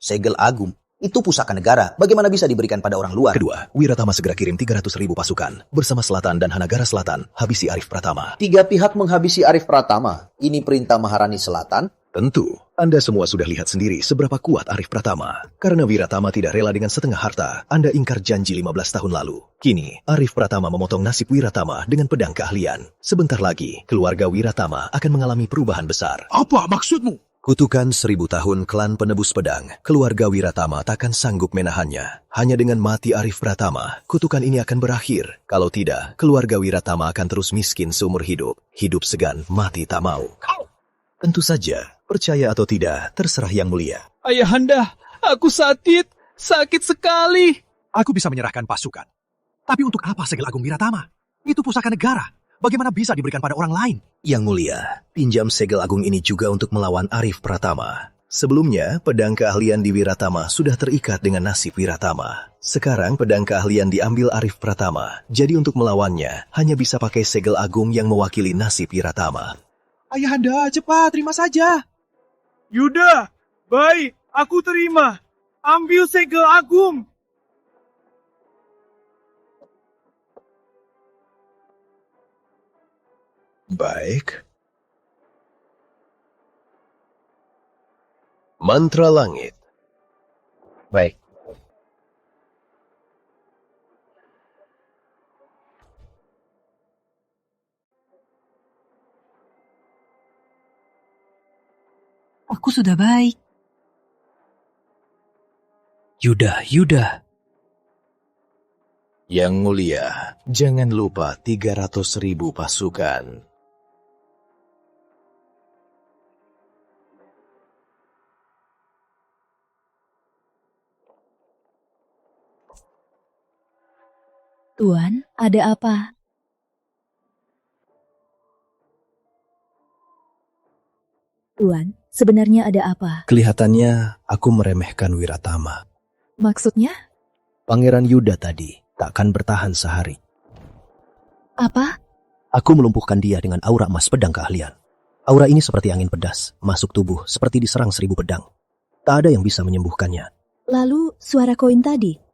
Segel agung? Itu pusaka negara. Bagaimana bisa diberikan pada orang luar? Kedua, Wiratama segera kirim 300.000 pasukan. Bersama Selatan dan Hanagara Selatan, habisi Arif Pratama. 3 pihak menghabisi Arif Pratama. Ini perintah Maharani Selatan? Tentu, Anda semua sudah lihat sendiri seberapa kuat Arif Pratama. Karena Wiratama tidak rela dengan setengah harta, Anda ingkar janji 15 tahun lalu. Kini, Arif Pratama memotong nasib Wiratama dengan pedang keahlian. Sebentar lagi, keluarga Wiratama akan mengalami perubahan besar. Apa maksudmu? Kutukan 1000 tahun klan penebus pedang, keluarga Wiratama takkan sanggup menahannya. Hanya dengan mati Arif Pratama, kutukan ini akan berakhir. Kalau tidak, keluarga Wiratama akan terus miskin seumur hidup. Hidup segan, mati tak mau. Tentu saja, percaya atau tidak, terserah yang mulia. Ayahanda, aku sakit sekali. Aku bisa menyerahkan pasukan. Tapi untuk apa segel agung Wiratama? Itu pusaka negara. Bagaimana bisa diberikan pada orang lain? Yang mulia, pinjam segel agung ini juga untuk melawan Arif Pratama. Sebelumnya, pedang keahlian di Wiratama sudah terikat dengan nasib Wiratama. Sekarang pedang keahlian diambil Arif Pratama, jadi untuk melawannya hanya bisa pakai segel agung yang mewakili nasib Wiratama. Ayahanda, cepat, terima saja. Yuda, baik, aku terima. Ambil segel agung. Baik. Mantra langit. Baik. Aku sudah baik. Yuda. Yang mulia, jangan lupa 300.000 pasukan. Tuan, ada apa? Tuan, sebenarnya ada apa? Kelihatannya aku meremehkan Wiratama. Maksudnya? Pangeran Yuda tadi takkan bertahan sehari. Apa? Aku melumpuhkan dia dengan aura emas pedang keahlian. Aura ini seperti angin pedas, masuk tubuh seperti diserang 1000 pedang. Tak ada yang bisa menyembuhkannya. Lalu, suara koin tadi?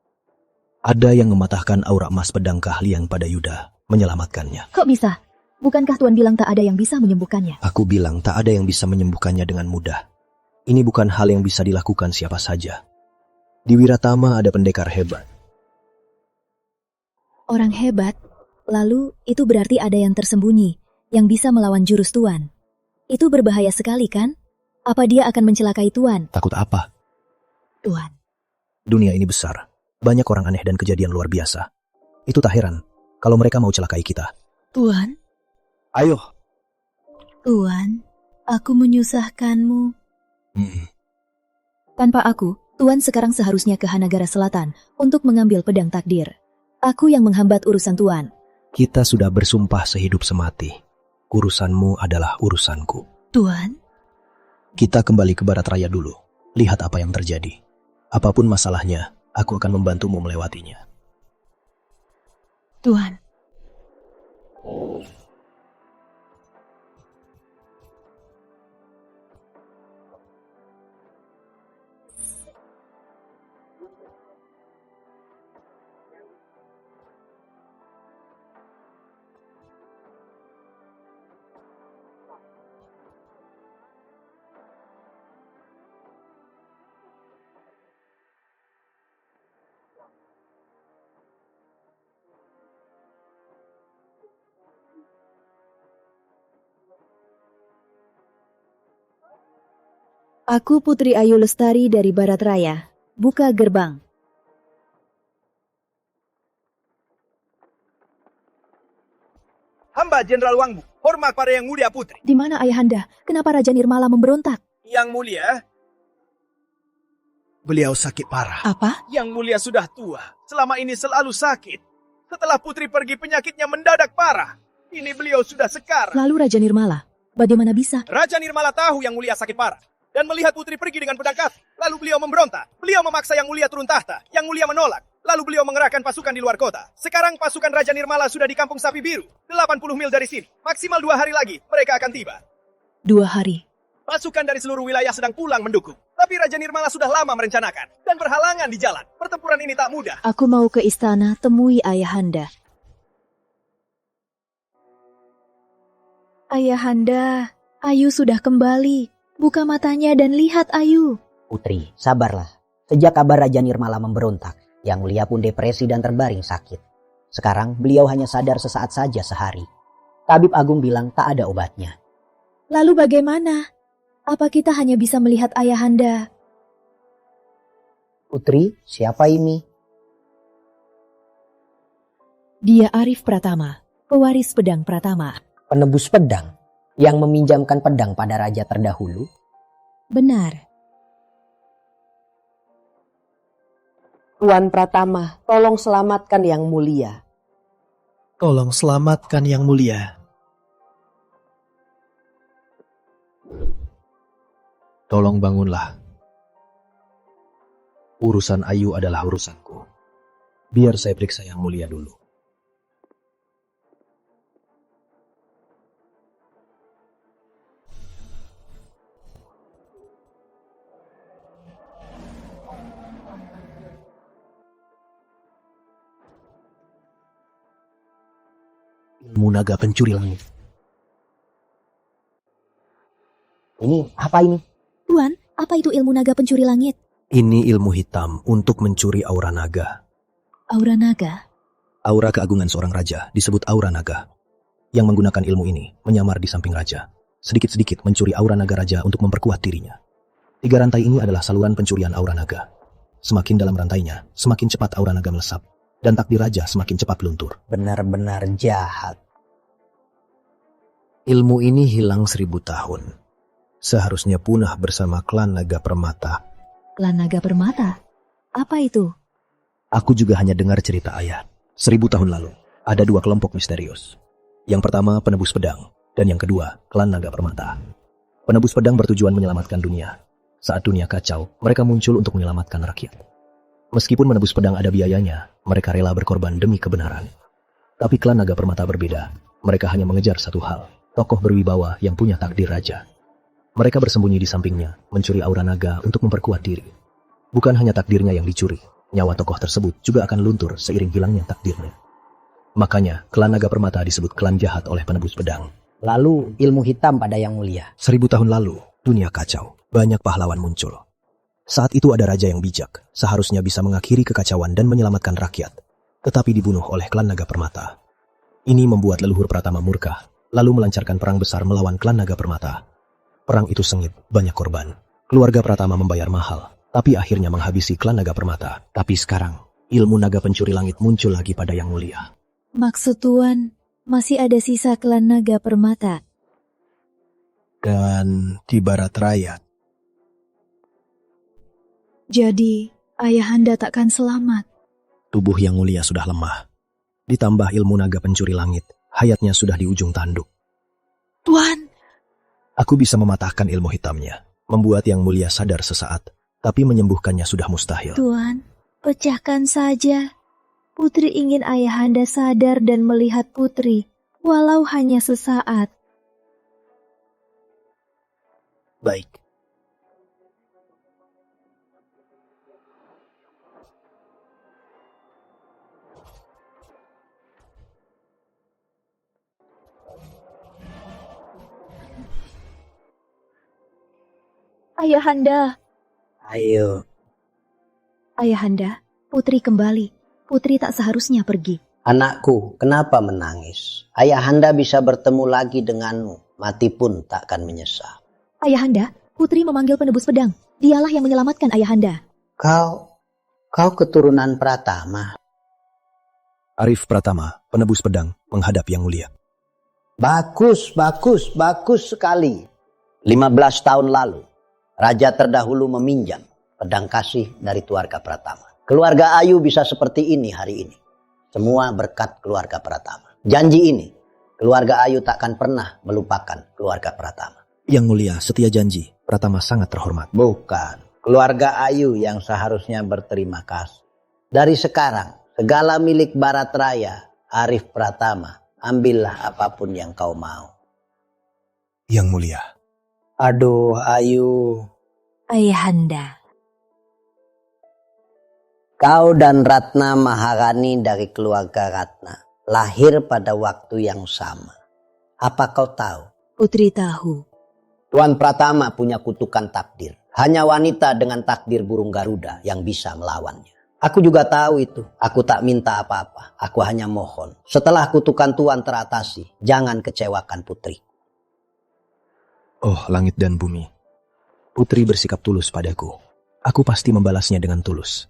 Ada yang mematahkan aura emas pedang keahlian pada Yuda, menyelamatkannya. Kok bisa? Bukankah Tuan bilang tak ada yang bisa menyembuhkannya? Aku bilang tak ada yang bisa menyembuhkannya dengan mudah. Ini bukan hal yang bisa dilakukan siapa saja. Di Wiratama ada pendekar hebat. Orang hebat? Lalu, itu berarti ada yang tersembunyi, yang bisa melawan jurus Tuan. Itu berbahaya sekali, kan? Apa dia akan mencelakai Tuan? Takut apa? Tuan. Dunia ini besar. Banyak orang aneh dan kejadian luar biasa. Itu tak heran kalau mereka mau celakai kita. Tuan. Ayo. Tuan, aku menyusahkanmu. Tanpa aku, Tuan sekarang seharusnya ke Hanagara Selatan untuk mengambil pedang takdir. Aku yang menghambat urusan Tuan. Kita sudah bersumpah sehidup semati. Urusanmu adalah urusanku. Tuan. Kita kembali ke Barat Raya dulu. Lihat apa yang terjadi. Apapun masalahnya, aku akan membantumu melewatinya. Tuan. Aku Putri Ayu Lestari dari Barat Raya. Buka gerbang. Hamba Jenderal Wangmu, hormat pada Yang Mulia Putri. Di mana Ayahanda? Kenapa Raja Nirmala memberontak? Yang Mulia, Beliau sakit parah. Apa? Yang Mulia sudah tua. Selama ini selalu sakit. Setelah Putri pergi, penyakitnya mendadak parah. Ini beliau sudah sekar. Lalu Raja Nirmala, bagaimana bisa? Raja Nirmala tahu Yang Mulia sakit parah. Dan melihat Putri pergi dengan pedang kaki. Lalu beliau memberontak. Beliau memaksa Yang Mulia turun tahta. Yang Mulia menolak. Lalu beliau mengerahkan pasukan di luar kota. Sekarang pasukan Raja Nirmala sudah di Kampung Sapi Biru. 80 mil dari sini. Maksimal 2 hari lagi mereka akan tiba. 2 hari. Pasukan dari seluruh wilayah sedang pulang mendukung. Tapi Raja Nirmala sudah lama merencanakan. Dan berhalangan di jalan. Pertempuran ini tak mudah. Aku mau ke istana temui Ayahanda. Ayahanda, Ayu sudah kembali. Buka matanya dan lihat Ayu. Putri, sabarlah. Sejak kabar Raja Nirmala memberontak, Yang Mulia pun depresi dan terbaring sakit. Sekarang beliau hanya sadar sesaat saja sehari. Tabib Agung bilang tak ada obatnya. Lalu bagaimana? Apa kita hanya bisa melihat Ayahanda? Putri, siapa ini? Dia Arif Pratama, pewaris pedang Pratama. Penebus pedang yang meminjamkan pedang pada raja terdahulu? Benar. Tuan Pratama, tolong selamatkan Yang Mulia. Tolong selamatkan Yang Mulia. Tolong bangunlah. Urusan Ayu adalah urusanku. Biar saya periksa Yang Mulia dulu. Ilmu naga pencuri langit. Ini apa ini? Tuan, apa itu ilmu naga pencuri langit? Ini ilmu hitam untuk mencuri aura naga. Aura naga? Aura keagungan seorang raja disebut aura naga. Yang menggunakan ilmu ini menyamar di samping raja. Sedikit-sedikit mencuri aura naga raja untuk memperkuat dirinya. 3 rantai ini adalah saluran pencurian aura naga. Semakin dalam rantainya, semakin cepat aura naga melesap. Dan takdir raja semakin cepat luntur. Benar-benar jahat. Ilmu ini hilang 1000 tahun. Seharusnya punah bersama klan naga permata. Klan naga permata? Apa itu? Aku juga hanya dengar cerita ayah. 1000 tahun lalu, ada 2 kelompok misterius. Yang pertama penebus pedang, dan yang kedua klan naga permata. Penebus pedang bertujuan menyelamatkan dunia. Saat dunia kacau, mereka muncul untuk menyelamatkan rakyat. Meskipun menebus pedang ada biayanya, mereka rela berkorban demi kebenaran. Tapi klan naga permata berbeda. Mereka hanya mengejar satu hal, tokoh berwibawa yang punya takdir raja. Mereka bersembunyi di sampingnya, mencuri aura naga untuk memperkuat diri. Bukan hanya takdirnya yang dicuri, nyawa tokoh tersebut juga akan luntur seiring hilangnya takdirnya. Makanya, klan naga permata disebut klan jahat oleh penebus pedang. Lalu ilmu hitam pada Yang Mulia. 1000 tahun lalu, dunia kacau, banyak pahlawan muncul. Saat itu ada raja yang bijak, seharusnya bisa mengakhiri kekacauan dan menyelamatkan rakyat, tetapi dibunuh oleh klan naga permata. Ini membuat leluhur Pratama murka, lalu melancarkan perang besar melawan klan naga permata. Perang itu sengit, banyak korban. Keluarga Pratama membayar mahal, tapi akhirnya menghabisi klan naga permata. Tapi sekarang, ilmu naga pencuri langit muncul lagi pada Yang Mulia. Maksud Tuan, masih ada sisa klan naga permata. Dan di Barat Raya. Jadi, Ayahanda takkan selamat. Tubuh Yang Mulia sudah lemah. Ditambah ilmu naga pencuri langit, hayatnya sudah di ujung tanduk. Tuan! Aku bisa mematahkan ilmu hitamnya, membuat Yang Mulia sadar sesaat, tapi menyembuhkannya sudah mustahil. Tuan, pecahkan saja. Putri ingin Ayahanda sadar dan melihat Putri, walau hanya sesaat. Baik. Ayahanda. Ayo. Ayahanda, Putri kembali. Putri tak seharusnya pergi. Anakku, kenapa menangis? Ayahanda bisa bertemu lagi denganmu. Mati pun takkan menyesal. Ayahanda, Putri memanggil penebus pedang. Dialah yang menyelamatkan ayahanda. Kau keturunan Pratama. Arif Pratama, penebus pedang, menghadap Yang Mulia. Bagus sekali. 15 tahun lalu, raja terdahulu meminjam pedang kasih dari keluarga Pratama. Keluarga Ayu bisa seperti ini hari ini. Semua berkat keluarga Pratama. Janji ini, keluarga Ayu takkan pernah melupakan keluarga Pratama. Yang Mulia, setia janji, Pratama sangat terhormat. Bukan, keluarga Ayu yang seharusnya berterima kasih. Dari sekarang, segala milik Barat Raya, Arif Pratama, ambillah apapun yang kau mau. Yang Mulia. Aduh, Ayu. Ayahanda. Kau dan Ratna Maharani dari keluarga Ratna lahir pada waktu yang sama. Apa kau tahu? Putri tahu. Tuan Pratama punya kutukan takdir. Hanya wanita dengan takdir burung Garuda yang bisa melawannya. Aku juga tahu itu. Aku tak minta apa-apa. Aku hanya mohon. Setelah kutukan Tuan teratasi, jangan kecewakan putri. Oh, langit dan bumi. Putri bersikap tulus padaku. Aku pasti membalasnya dengan tulus.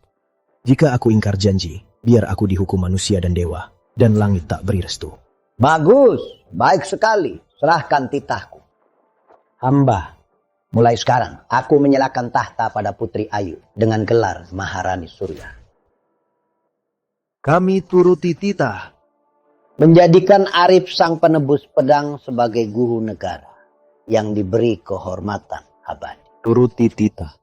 Jika aku ingkar janji, biar aku dihukum manusia dan dewa, dan langit tak beri restu. Bagus, baik sekali. Serahkan titahku. Hamba, mulai sekarang aku menyerahkan tahta pada Putri Ayu dengan gelar Maharani Surya. Kami turuti titah. Menjadikan Arif sang penebus pedang sebagai guru negara yang diberi kehormatan abadi. Turuti titah.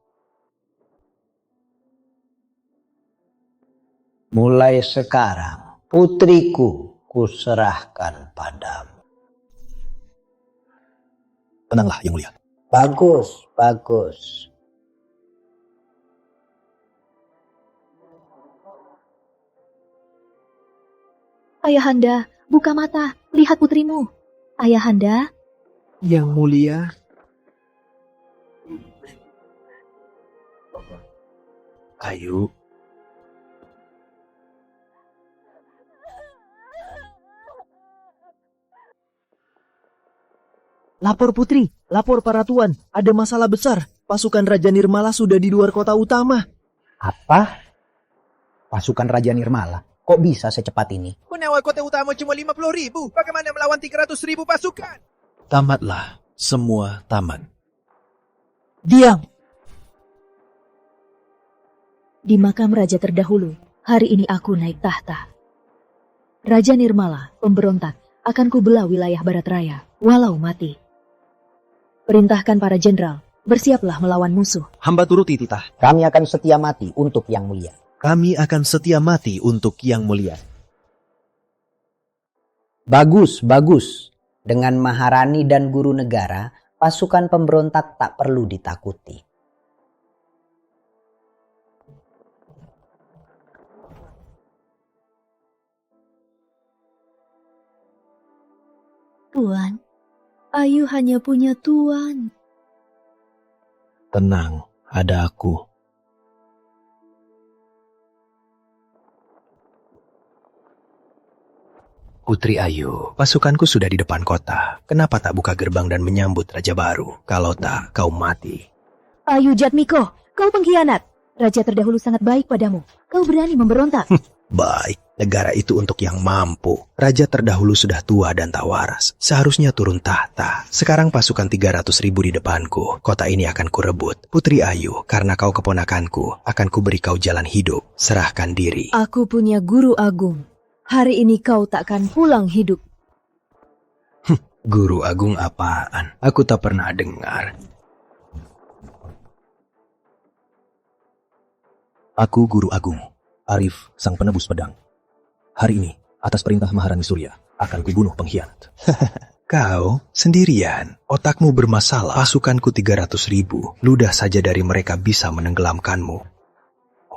Mulai sekarang putriku kuserahkan padamu. Tenanglah, Yang Mulia. Bagus. Ayahanda, buka mata. Lihat putrimu. Ayahanda. Yang Mulia. Ayu. Lapor Putri, lapor para tuan. Ada masalah besar. Pasukan Raja Nirmala sudah di luar kota utama. Apa? Pasukan Raja Nirmala? Kok bisa secepat ini? Pengawal kota utama cuma 50.000. Bagaimana melawan 300.000 pasukan? Tamatlah. Semua tamat. Diam. Di makam raja terdahulu, hari ini aku naik tahta. Raja Nirmala, pemberontak, akan kubelah wilayah Barat Raya, walau mati. Perintahkan para jenderal, bersiaplah melawan musuh. Hamba turuti titah. Kami akan setia mati untuk Yang Mulia. Kami akan setia mati untuk Yang Mulia. Bagus. Dengan Maharani dan guru negara, pasukan pemberontak tak perlu ditakuti. Tuan, Ayu hanya punya tuan. Tenang, ada aku. Putri Ayu, pasukanku sudah di depan kota. Kenapa tak buka gerbang dan menyambut raja baru? Kalau tak, kau mati. Ayu Jatmiko, kau pengkhianat. Raja terdahulu sangat baik padamu. Kau berani memberontak. Baik, negara itu untuk yang mampu. Raja terdahulu sudah tua dan tak waras. Seharusnya turun tahta. Sekarang pasukan 300.000 di depanku. Kota ini akan kurebut. Putri Ayu, karena kau keponakanku, akan kuberi kau jalan hidup. Serahkan diri. Aku punya guru agung. Hari ini kau takkan pulang hidup. Guru agung apaan? Aku tak pernah dengar. Aku guru agung, Arif sang penebus pedang. Hari ini, atas perintah Maharani Surya, akan kubunuh pengkhianat. Kau sendirian, otakmu bermasalah. Pasukanku 300.000, ludah saja dari mereka bisa menenggelamkanmu.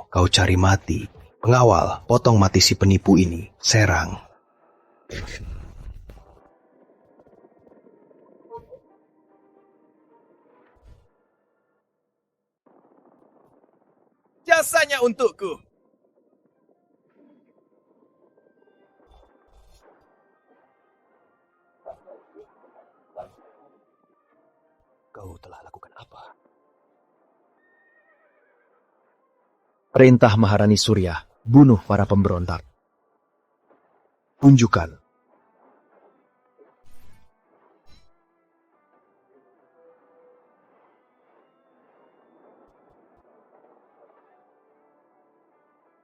Kau cari mati. Pengawal, potong mati si penipu ini. Serang. Jasanya untukku. Kau telah lakukan apa? Perintah Maharani Surya, bunuh para pemberontak. Tunjukkan.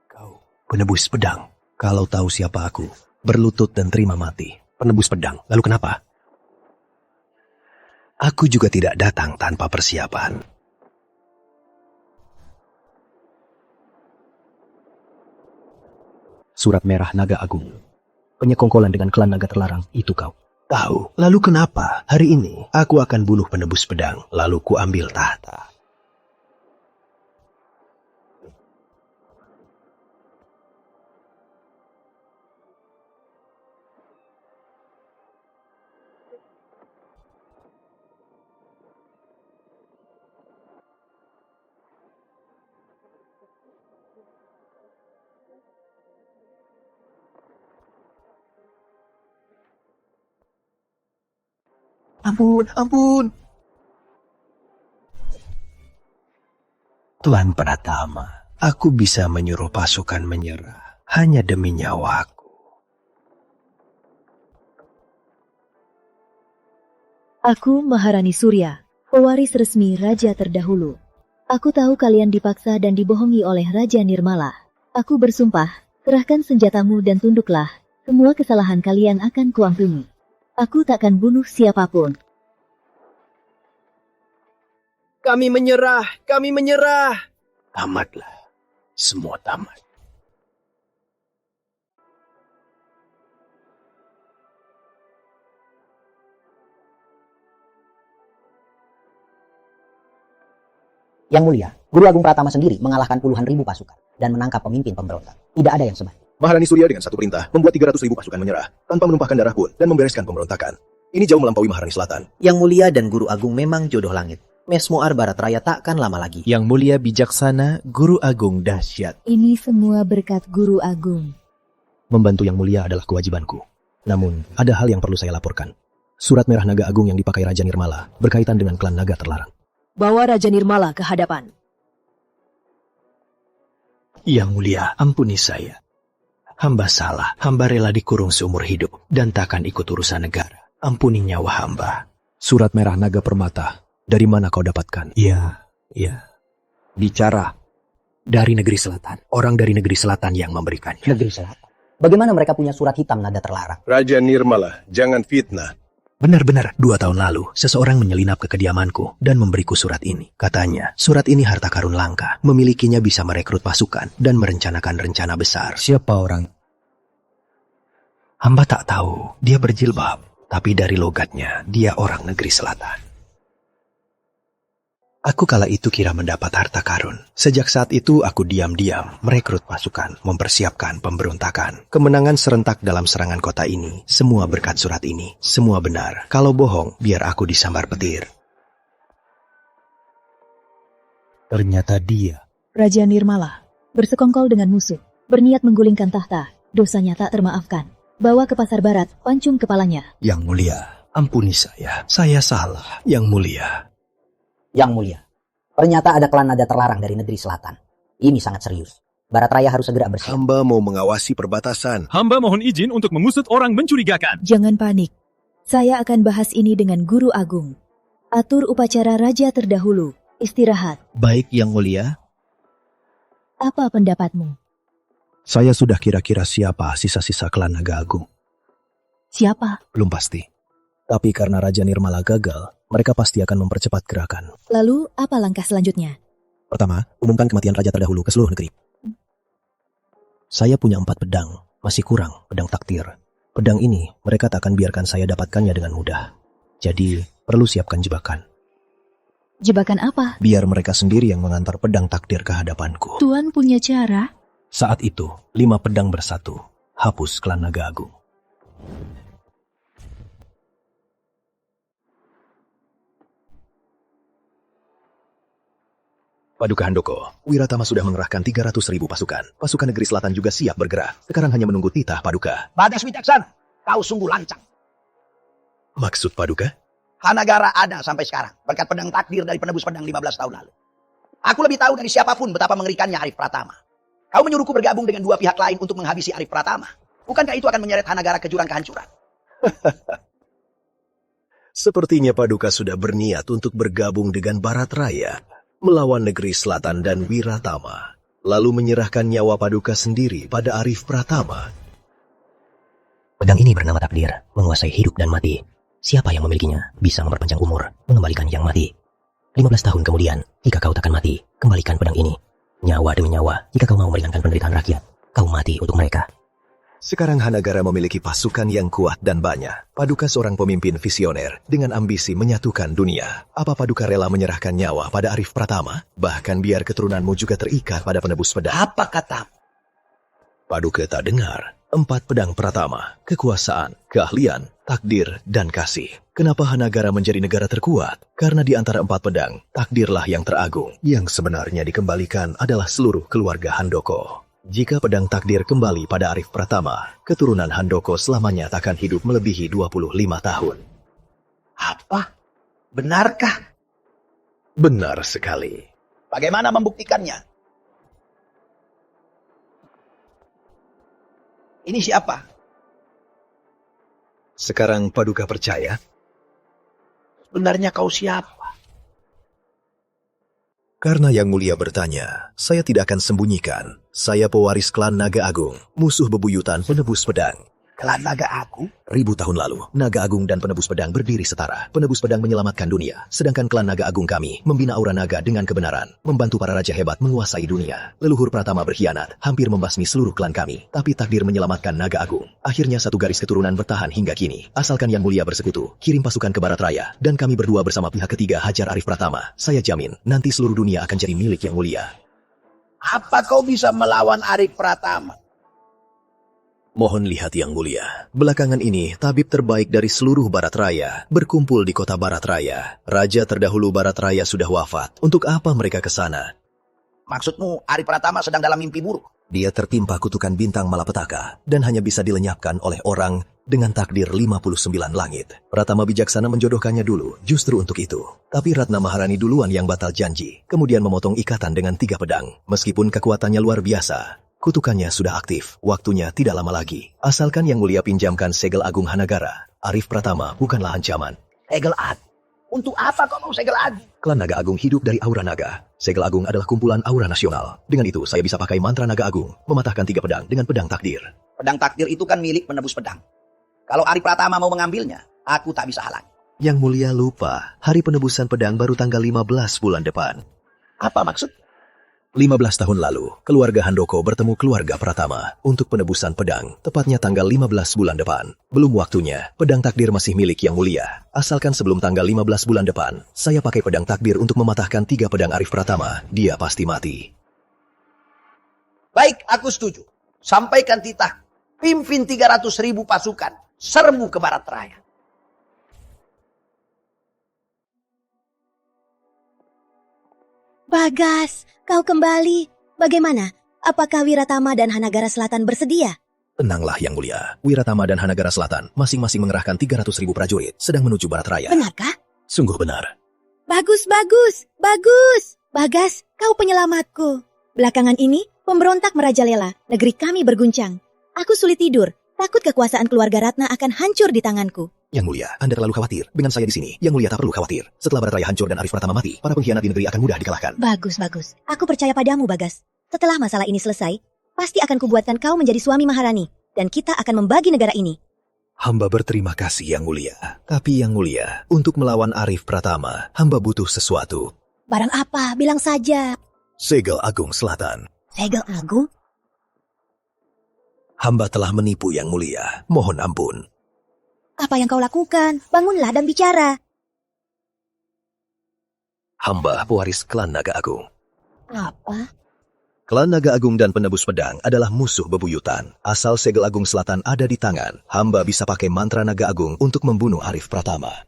Kau penebus pedang. Kalau tahu siapa aku, berlutut dan terima mati. Penebus pedang. Lalu kenapa? Aku juga tidak datang tanpa persiapan. Surat merah naga agung. Penyekongkolan dengan klan naga terlarang, itu kau. Tahu, lalu kenapa? Hari ini, aku akan bunuh penebus pedang, lalu ku ambil tahta. Ampun, ampun. Tuan Pratama, aku bisa menyuruh pasukan menyerah hanya demi nyawaku. Aku Maharani Surya, pewaris resmi Raja terdahulu. Aku tahu kalian dipaksa dan dibohongi oleh Raja Nirmala. Aku bersumpah, serahkan senjatamu dan tunduklah. Semua kesalahan kalian akan kuampuni. Aku takkan bunuh siapapun. Kami menyerah, kami menyerah. Tamatlah, semua tamat. Yang Mulia, Guru Agung Pratama sendiri mengalahkan puluhan ribu pasukan dan menangkap pemimpin pemberontak. Tidak ada yang sebanding. Maharani Surya dengan satu perintah membuat 300.000 pasukan menyerah tanpa menumpahkan darah pun dan membereskan pemberontakan. Ini jauh melampaui Maharani Selatan. Yang Mulia dan Guru Agung memang jodoh langit. Mesmoar Barat Raya takkan lama lagi. Yang Mulia bijaksana, Guru Agung dahsyat. Ini semua berkat Guru Agung. Membantu Yang Mulia adalah kewajibanku. Namun, ada hal yang perlu saya laporkan. Surat merah naga agung yang dipakai Raja Nirmala berkaitan dengan klan naga terlarang. Bawa Raja Nirmala ke hadapan. Yang Mulia, ampuni saya. Hamba salah, hamba rela dikurung seumur hidup dan takkan ikut urusan negara. Ampuni nyawa hamba. Surat merah naga permata, dari mana kau dapatkan? Iya. Bicara. Dari negeri selatan. Orang dari negeri selatan yang memberikannya. Negeri selatan? Bagaimana mereka punya surat hitam naga terlarang? Raja Nirmala, jangan fitnah. Benar-benar, 2 tahun lalu, seseorang menyelinap ke kediamanku dan memberiku surat ini. Katanya, surat ini harta karun langka. Memilikinya bisa merekrut pasukan dan merencanakan rencana besar. Siapa orang? Hamba tak tahu, dia berjilbab. Tapi dari logatnya, dia orang negeri selatan. Aku kala itu kira mendapat harta karun. Sejak saat itu aku diam-diam merekrut pasukan, mempersiapkan pemberontakan. Kemenangan serentak dalam serangan kota ini, semua berkat surat ini. Semua benar. Kalau bohong, biar aku disambar petir. Ternyata dia. Raja Nirmala, bersekongkol dengan musuh, berniat menggulingkan tahta, dosanya tak termaafkan. Bawa ke pasar barat, pancung kepalanya. Yang Mulia, ampuni saya. Saya salah, Yang Mulia. Yang Mulia, ternyata ada klan naga terlarang dari negeri selatan. Ini sangat serius. Barat Raya harus segera bersiap. Hamba mau mengawasi perbatasan. Hamba mohon izin untuk mengusut orang mencurigakan. Jangan panik. Saya akan bahas ini dengan Guru Agung. Atur upacara raja terdahulu. Istirahat. Baik, Yang Mulia. Apa pendapatmu? Saya sudah kira-kira siapa sisa-sisa klan naga agung. Siapa? Belum pasti. Tapi karena Raja Nirmala gagal, mereka pasti akan mempercepat gerakan. Lalu, apa langkah selanjutnya? Pertama, umumkan kematian raja terdahulu ke seluruh negeri. Saya punya 4 pedang, masih kurang pedang takdir. Pedang ini, mereka tak akan biarkan saya dapatkannya dengan mudah. Jadi, perlu siapkan jebakan. Jebakan apa? Biar mereka sendiri yang mengantar pedang takdir ke hadapanku. Tuan punya cara? Saat itu, 5 pedang bersatu, hapus klan naga agung. Paduka Handoko, Wiratama sudah mengerahkan 300.000 pasukan. Pasukan negeri selatan juga siap bergerak. Sekarang hanya menunggu titah Paduka. Badas Wicaksana, kau sungguh lancang. Maksud Paduka? Hanagara ada sampai sekarang berkat pedang takdir dari penebus pedang 15 tahun lalu. Aku lebih tahu dari siapapun betapa mengerikannya Arif Pratama. Kau menyuruhku bergabung dengan dua pihak lain untuk menghabisi Arif Pratama. Bukankah itu akan menyeret Hanagara ke jurang kehancuran? Sepertinya Paduka sudah berniat untuk bergabung dengan Barat Raya, melawan negeri selatan dan Wiratama, lalu menyerahkan nyawa Paduka sendiri pada Arif Pratama. Pedang ini bernama takdir, menguasai hidup dan mati. Siapa yang memilikinya bisa memperpanjang umur, mengembalikan yang mati. 15 tahun kemudian, jika kau takkan mati, kembalikan pedang ini. Nyawa demi nyawa, jika kau mau meringankan penderitaan rakyat, kau mati untuk mereka. Sekarang Hanagara memiliki pasukan yang kuat dan banyak. Paduka seorang pemimpin visioner dengan ambisi menyatukan dunia. Apa Paduka rela menyerahkan nyawa pada Arif Pratama? Bahkan biar keturunanmu juga terikat pada penebus pedang. Apa katamu? Paduka tak dengar. 4 pedang Pratama, kekuasaan, keahlian, takdir, dan kasih. Kenapa Hanagara menjadi negara terkuat? Karena di antara 4 pedang, takdirlah yang teragung. Yang sebenarnya dikembalikan adalah seluruh keluarga Handoko. Jika pedang takdir kembali pada Arif Pratama, keturunan Handoko selamanya takkan hidup melebihi 25 tahun. Apa? Benarkah? Benar sekali. Bagaimana membuktikannya? Ini siapa? Sekarang Paduka percaya? Sebenarnya kau siapa? Karena Yang Mulia bertanya, saya tidak akan sembunyikan. Saya pewaris klan Naga Agung, musuh bebuyutan penebus pedang. Klan Naga Agung? Ribu tahun lalu, Naga Agung dan penebus pedang berdiri setara. Penebus pedang menyelamatkan dunia, sedangkan klan Naga Agung kami membina aura naga dengan kebenaran, membantu para raja hebat menguasai dunia. Leluhur Pratama berkhianat, hampir membasmi seluruh klan kami, tapi takdir menyelamatkan Naga Agung. Akhirnya satu garis keturunan bertahan hingga kini. Asalkan Yang Mulia bersekutu, kirim pasukan ke Barat Raya, dan kami berdua bersama pihak ketiga hajar Arif Pratama. Saya jamin, nanti seluruh dunia akan jadi milik Yang Mulia. Apa kau bisa melawan Arif Pratama? Mohon lihat Yang Mulia, belakangan ini tabib terbaik dari seluruh Barat Raya berkumpul di kota Barat Raya. Raja terdahulu Barat Raya sudah wafat. Untuk apa mereka ke sana? Maksudmu Arif Pratama sedang dalam mimpi buruk? Dia tertimpa kutukan bintang malapetaka dan hanya bisa dilenyapkan oleh orang dengan takdir 59 langit. Pratama bijaksana menjodohkannya dulu justru untuk itu. Tapi Ratna Maharani duluan yang batal janji, kemudian memotong ikatan dengan 3 pedang. Meskipun kekuatannya luar biasa, kutukannya sudah aktif, waktunya tidak lama lagi. Asalkan Yang Mulia pinjamkan segel agung Hanagara, Arif Pratama bukanlah ancaman. Segel agung? Untuk apa kau mau segel agung? Klan Naga Agung hidup dari aura naga. Segel agung adalah kumpulan aura nasional. Dengan itu saya bisa pakai mantra Naga Agung, mematahkan 3 pedang dengan pedang takdir. Pedang takdir itu kan milik penebus pedang. Kalau Arif Pratama mau mengambilnya, aku tak bisa halang. Yang Mulia lupa, hari penebusan pedang baru tanggal 15 bulan depan. Apa maksud? 15 tahun lalu, keluarga Handoko bertemu keluarga Pratama untuk penebusan pedang, tepatnya tanggal 15 bulan depan. Belum waktunya, pedang takdir masih milik Yang Mulia. Asalkan sebelum tanggal 15 bulan depan, saya pakai pedang takdir untuk mematahkan 3 pedang Arif Pratama, dia pasti mati. Baik, aku setuju. Sampaikan titah, pimpin 300.000 pasukan, serbu ke Barat Raya. Bagas, kau kembali. Bagaimana? Apakah Wiratama dan Hanagara Selatan bersedia? Tenanglah Yang Mulia, Wiratama dan Hanagara Selatan masing-masing mengerahkan 300.000 prajurit sedang menuju Barat Raya. Benarkah? Sungguh benar. Bagus, bagus, bagus. Bagas, kau penyelamatku. Belakangan ini, pemberontak merajalela, negeri kami berguncang. Aku sulit tidur, takut kekuasaan keluarga Ratna akan hancur di tanganku. Yang Mulia, Anda terlalu khawatir. Dengan saya di sini, Yang Mulia tak perlu khawatir. Setelah Barat Raya hancur dan Arif Pratama mati, para pengkhianat di negeri akan mudah dikalahkan. Bagus, bagus. Aku percaya padamu, Bagas. Setelah masalah ini selesai, pasti akan kubuatkan kau menjadi suami Maharani, dan kita akan membagi negara ini. Hamba berterima kasih Yang Mulia. Tapi Yang Mulia, untuk melawan Arif Pratama, hamba butuh sesuatu. Barang apa? Bilang saja. Segel Agung Selatan. Segel Agung? Hamba telah menipu Yang Mulia. Mohon ampun. Apa yang kau lakukan? Bangunlah dan bicara. Hamba pewaris klan Naga Agung. Apa? Klan Naga Agung dan penebus pedang adalah musuh bebuyutan. Asal Segel Agung Selatan ada di tangan, hamba bisa pakai mantra Naga Agung untuk membunuh Arif Pratama.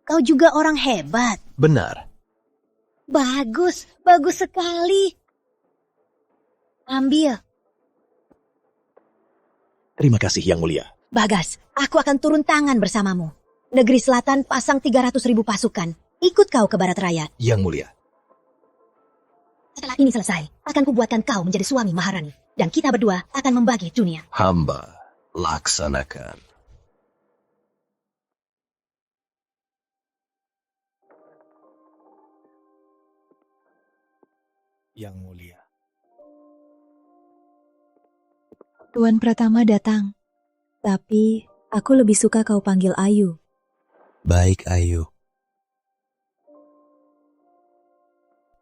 Kau juga orang hebat. Benar. Bagus, bagus sekali. Ambil. Terima kasih Yang Mulia. Bagas, aku akan turun tangan bersamamu. Negeri Selatan pasang 300.000 pasukan. Ikut kau ke Barat Raya. Yang Mulia. Setelah ini selesai, akan kubuatkan kau menjadi suami Maharani. Dan kita berdua akan membagi dunia. Hamba laksanakan. Yang Mulia. Tuan Pratama datang. Tapi aku lebih suka kau panggil Ayu. Baik, Ayu.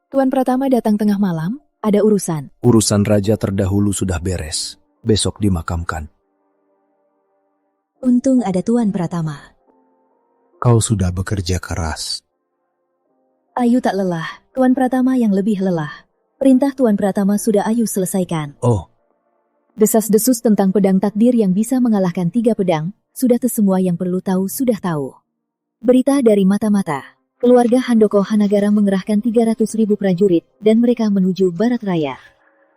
Tuan Pratama datang tengah malam, ada urusan. Urusan raja terdahulu sudah beres. Besok dimakamkan. Untung ada Tuan Pratama. Kau sudah bekerja keras. Ayu tak lelah, Tuan Pratama yang lebih lelah. Perintah Tuan Pratama sudah Ayu selesaikan. Oh. Desas-desus tentang pedang takdir yang bisa mengalahkan 3 pedang, sudah semua yang perlu tahu sudah tahu. Berita dari mata-mata. Keluarga Handoko Hanagara mengerahkan 300.000 prajurit dan mereka menuju Barat Raya.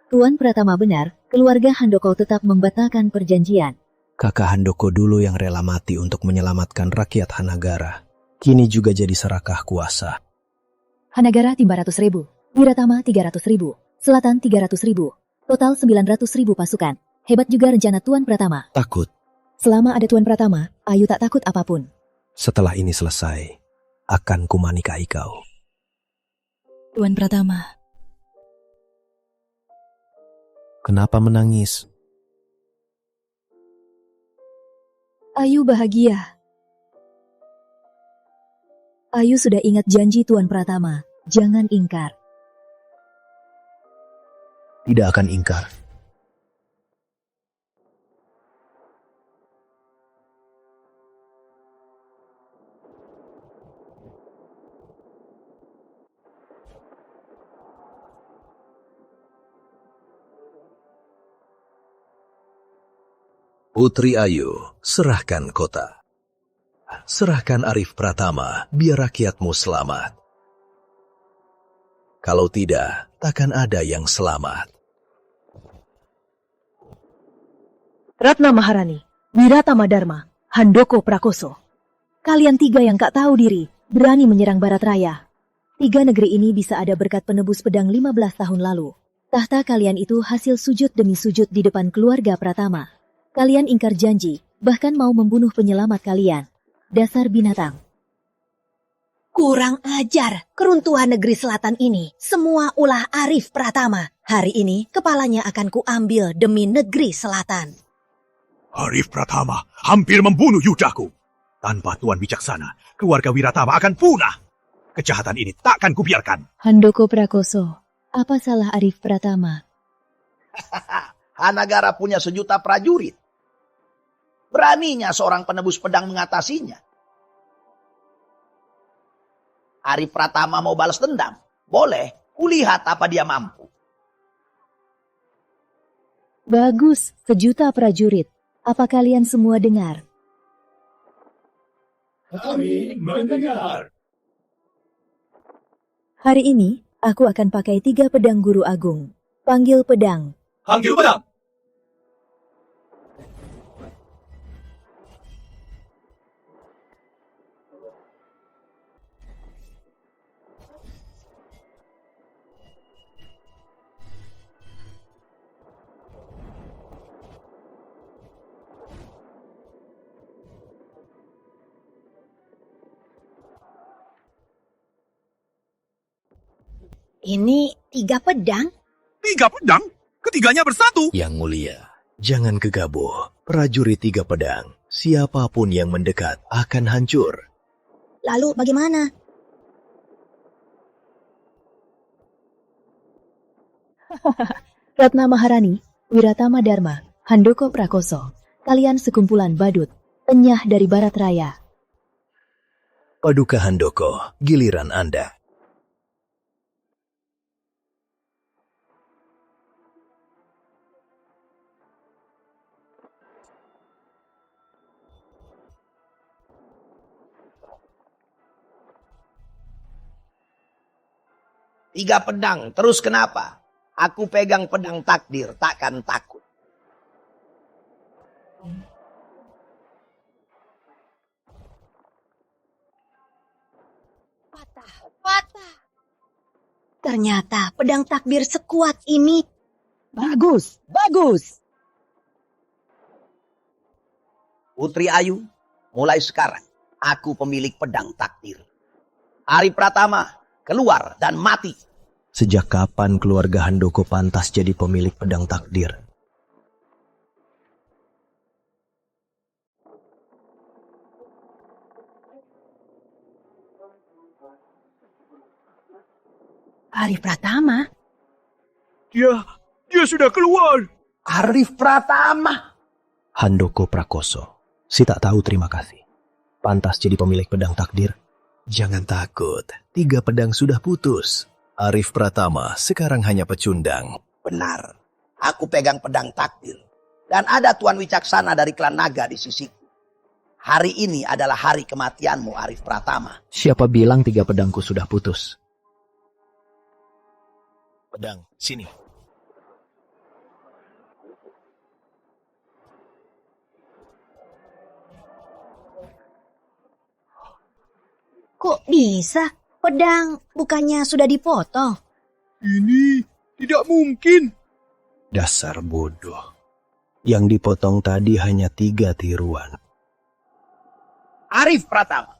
Tuan Pratama benar, keluarga Handoko tetap membatalkan perjanjian. Kakak Handoko dulu yang rela mati untuk menyelamatkan rakyat Hanagara. Kini juga jadi serakah kuasa. Hanagara 500.000, Wiratama 300.000, Selatan 300.000, total 900.000 pasukan. Hebat juga rencana Tuan Pratama. Takut. Selama ada Tuan Pratama, Ayu tak takut apapun. Setelah ini selesai, akan kumanikahi kau. Tuan Pratama. Kenapa menangis? Ayu bahagia. Ayu sudah ingat janji Tuan Pratama, jangan ingkar. Tidak akan ingkar. Putri Ayu, serahkan kota. Serahkan Arif Pratama, biar rakyatmu selamat. Kalau tidak, takkan ada yang selamat. Ratna Maharani, Wiratama Dharma, Handoko Prakoso. Kalian 3 yang tak tahu diri, berani menyerang Barat Raya. 3 negeri ini bisa ada berkat penebus pedang 15 tahun lalu. Tahta kalian itu hasil sujud demi sujud di depan keluarga Pratama. Kalian ingkar janji, bahkan mau membunuh penyelamat kalian. Dasar binatang. Kurang ajar, keruntuhan negeri selatan ini. Semua ulah Arif Pratama. Hari ini, kepalanya akan kuambil demi negeri selatan. Arif Pratama hampir membunuh yudaku. Tanpa Tuan bijaksana, keluarga Wiratama akan punah. Kejahatan ini takkan kubiarkan. Handoko Prakoso, apa salah Arif Pratama? Hanagara punya 1 juta prajurit. Beraninya seorang penebus pedang mengatasinya. Arif Pratama mau balas dendam. Boleh, kulihat apa dia mampu. Bagus, 1 juta prajurit. Apa kalian semua dengar? Kami mendengar. Hari ini, aku akan pakai 3 pedang guru agung. Panggil pedang. Panggil pedang. Ini 3 pedang? 3 pedang? Ketiganya bersatu. Yang Mulia, jangan gegabah. Prajurit 3 pedang, siapapun yang mendekat akan hancur. Lalu bagaimana? Ratna Maharani, Wiratama Dharma, Handoko Prakoso. Kalian sekumpulan badut, enyah dari Barat Raya. Paduka Handoko, giliran Anda. Tiga pedang, terus kenapa? Aku pegang pedang takdir, takkan takut. Ternyata pedang takdir sekuat ini. Bagus, bagus. Putri Ayu, mulai sekarang aku pemilik pedang takdir. Arif Pratama, keluar dan mati. Sejak kapan keluarga Handoko pantas jadi pemilik pedang takdir? Arif Pratama? Dia sudah keluar. Arif Pratama. Handoko Prakoso. Si tak tahu terima kasih. Pantas jadi pemilik pedang takdir. Jangan takut, 3 pedang sudah putus. Arif Pratama sekarang hanya pecundang. Benar, aku pegang pedang takdir. Dan ada Tuan Wicaksana dari klan naga di sisiku. Hari ini adalah hari kematianmu, Arif Pratama. Siapa bilang 3 pedangku sudah putus? Pedang, sini. Kok bisa? Pedang bukannya sudah dipotong? Ini tidak mungkin. Dasar bodoh. Yang dipotong tadi hanya 3 tiruan. Arif Pratama.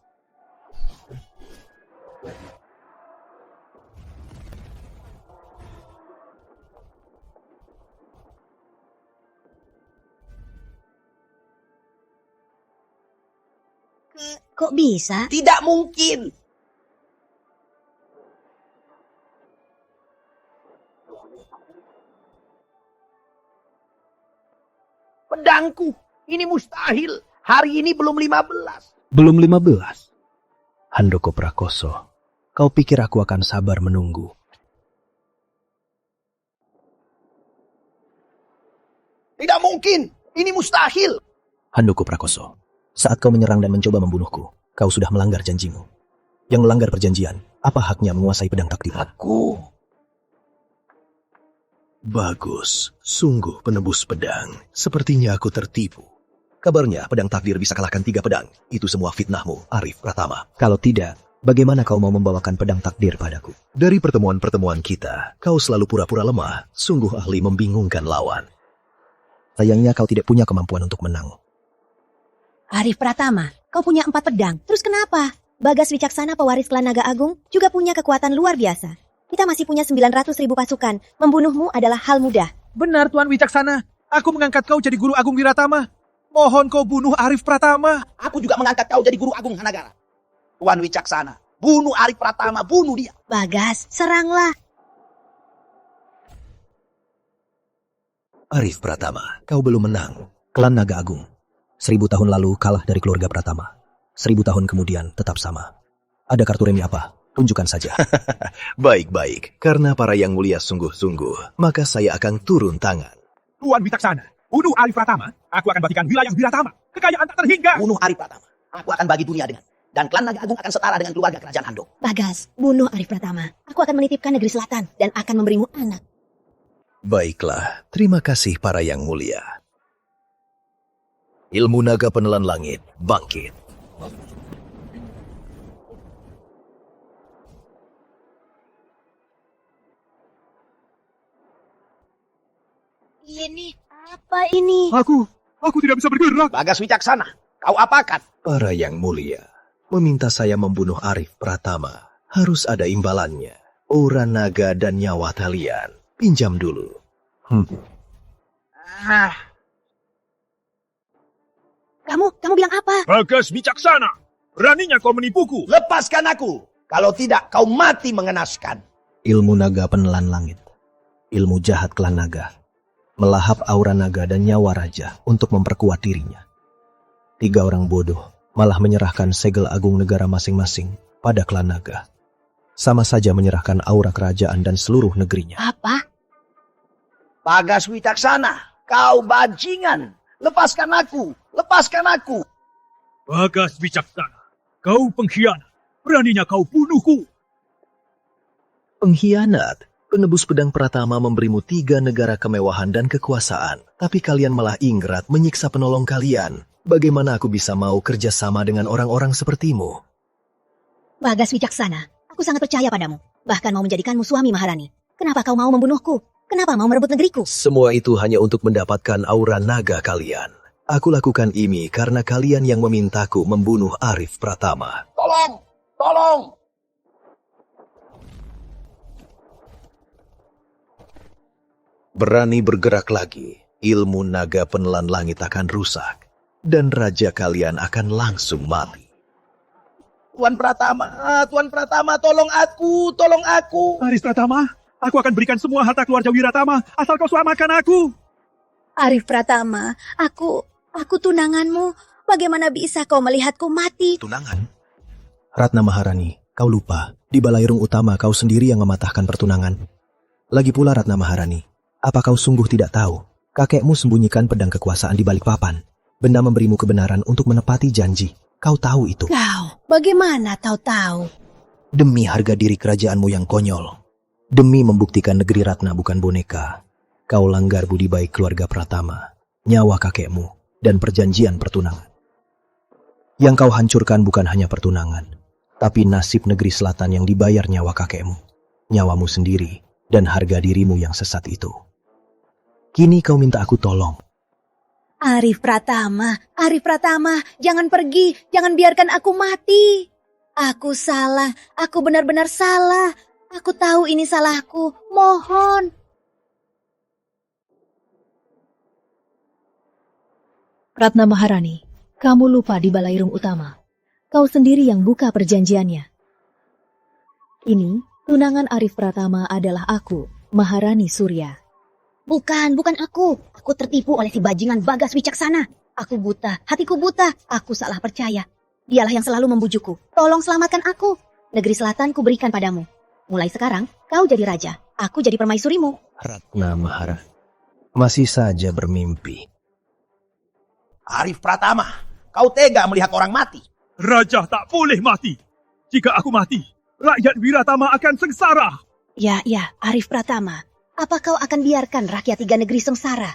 Kok bisa? Tidak mungkin. Pedangku, ini mustahil. Hari ini belum 15. Belum 15? Handoko Prakoso, kau pikir aku akan sabar menunggu? Tidak mungkin, ini mustahil. Handoko Prakoso, saat kau menyerang dan mencoba membunuhku, kau sudah melanggar janjimu. Yang melanggar perjanjian, apa haknya menguasai pedang takdir? Aku. Bagus, sungguh penebus pedang. Sepertinya aku tertipu. Kabarnya pedang takdir bisa kalahkan 3 pedang. Itu semua fitnahmu, Arif Pratama. Kalau tidak, bagaimana kau mau membawakan pedang takdir padaku? Dari pertemuan-pertemuan kita, kau selalu pura-pura lemah. Sungguh ahli membingungkan lawan. Sayangnya kau tidak punya kemampuan untuk menang. Arif Pratama, kau punya 4 pedang. Terus kenapa? Bagas Wicaksana, pewaris klan Naga Agung, juga punya kekuatan luar biasa. Kita masih punya 900.000 pasukan. Membunuhmu adalah hal mudah. Benar, Tuan Wicaksana. Aku mengangkat kau jadi Guru Agung Wiratama. Mohon kau bunuh Arif Pratama. Aku juga mengangkat kau jadi Guru Agung Hanagara. Tuan Wicaksana, bunuh Arif Pratama, bunuh dia. Bagas, seranglah. Arif Pratama, kau belum menang. Klan Naga Agung 1000 tahun lalu kalah dari keluarga Pratama. 1000 tahun kemudian tetap sama. Ada kartu remi apa? Tunjukkan saja. Baik-baik, karena para yang mulia sungguh-sungguh, maka saya akan turun tangan. Tuan Wicaksana, bunuh Arif Pratama. Aku akan bagikan wilayah Wiratama. Kekayaan tak terhingga. Bunuh Arif Pratama. Aku akan bagi dunia dengan. Dan klan Naga Agung akan setara dengan keluarga kerajaan Handok. Bagas, bunuh Arif Pratama. Aku akan menitipkan negeri selatan dan akan memberimu anak. Baiklah, terima kasih para yang mulia. Ilmu naga penelan langit, bangkit. Ini apa ini? Aku tidak bisa bergerak. Bagas Wicaksana, kau apakan? Para yang mulia, meminta saya membunuh Arif Pratama. Harus ada imbalannya. Aura naga dan nyawa kalian. Pinjam dulu. Kamu bilang apa? Bagas Wicaksana, beraninya kau menipuku. Lepaskan aku. Kalau tidak, kau mati mengenaskan. Ilmu naga penelan langit. Ilmu jahat klan naga. Melahap aura naga dan nyawa raja untuk memperkuat dirinya. 3 orang bodoh malah menyerahkan segel agung negara masing-masing pada klan naga. Sama saja menyerahkan aura kerajaan dan seluruh negerinya. Apa? Bagas Wicaksana, kau bajingan. Lepaskan aku, lepaskan aku. Bagas Wicaksana, kau pengkhianat. Beraninya kau bunuhku. Pengkhianat? Penebus pedang Pratama memberimu 3 negara kemewahan dan kekuasaan. Tapi kalian malah ingrat menyiksa penolong kalian. Bagaimana aku bisa mau kerjasama dengan orang-orang sepertimu? Bagas Wicaksana, aku sangat percaya padamu. Bahkan mau menjadikanmu suami Maharani. Kenapa kau mau membunuhku? Kenapa mau merebut negeriku? Semua itu hanya untuk mendapatkan aura naga kalian. Aku lakukan ini karena kalian yang memintaku membunuh Arif Pratama. Tolong! Tolong! Berani bergerak lagi, ilmu naga penelan langit akan rusak, dan raja kalian akan langsung mati. Tuan Pratama, tolong aku. Arif Pratama, aku akan berikan semua harta keluarga Wiratama, asal kau selamatkan aku. Arif Pratama, aku tunanganmu. Bagaimana bisa kau melihatku mati? Tunangan? Ratna Maharani, kau lupa. Di Balairung Utama kau sendiri yang mematahkan pertunangan. Lagi pula Ratna Maharani, apa kau sungguh tidak tahu? Kakekmu sembunyikan pedang kekuasaan di balik papan. Benda memberimu kebenaran untuk menepati janji. Kau tahu itu. Kau, bagaimana kau tahu? Demi harga diri kerajaanmu yang konyol. Demi membuktikan negeri Ratna bukan boneka. Kau langgar budi baik keluarga Pratama, nyawa kakekmu, dan perjanjian pertunangan. Yang kau hancurkan bukan hanya pertunangan, tapi nasib negeri selatan yang dibayar nyawa kakekmu, nyawamu sendiri, dan harga dirimu yang sesat itu. Kini kau minta aku tolong. Arif Pratama, jangan pergi, jangan biarkan aku mati. Aku salah, aku benar-benar salah. Aku tahu ini salahku, mohon. Ratna Maharani, kamu lupa di Balairung Utama. Kau sendiri yang buka perjanjiannya. Ini, tunangan Arif Pratama adalah aku, Maharani Surya. Bukan aku. Aku tertipu oleh si bajingan Bagas Wicaksana. Aku buta, hatiku buta, aku salah percaya. Dialah yang selalu membujukku. Tolong selamatkan aku. Negeri selatan ku berikan padamu. Mulai sekarang, kau jadi raja. Aku jadi permaisurimu. Ratna Maharani, masih saja bermimpi. Arif Pratama, kau tega melihat orang mati. Raja tak boleh mati. Jika aku mati, rakyat Wiratama akan sengsara. Ya, Arif Pratama. Apa kau akan biarkan rakyat 3 negeri sengsara?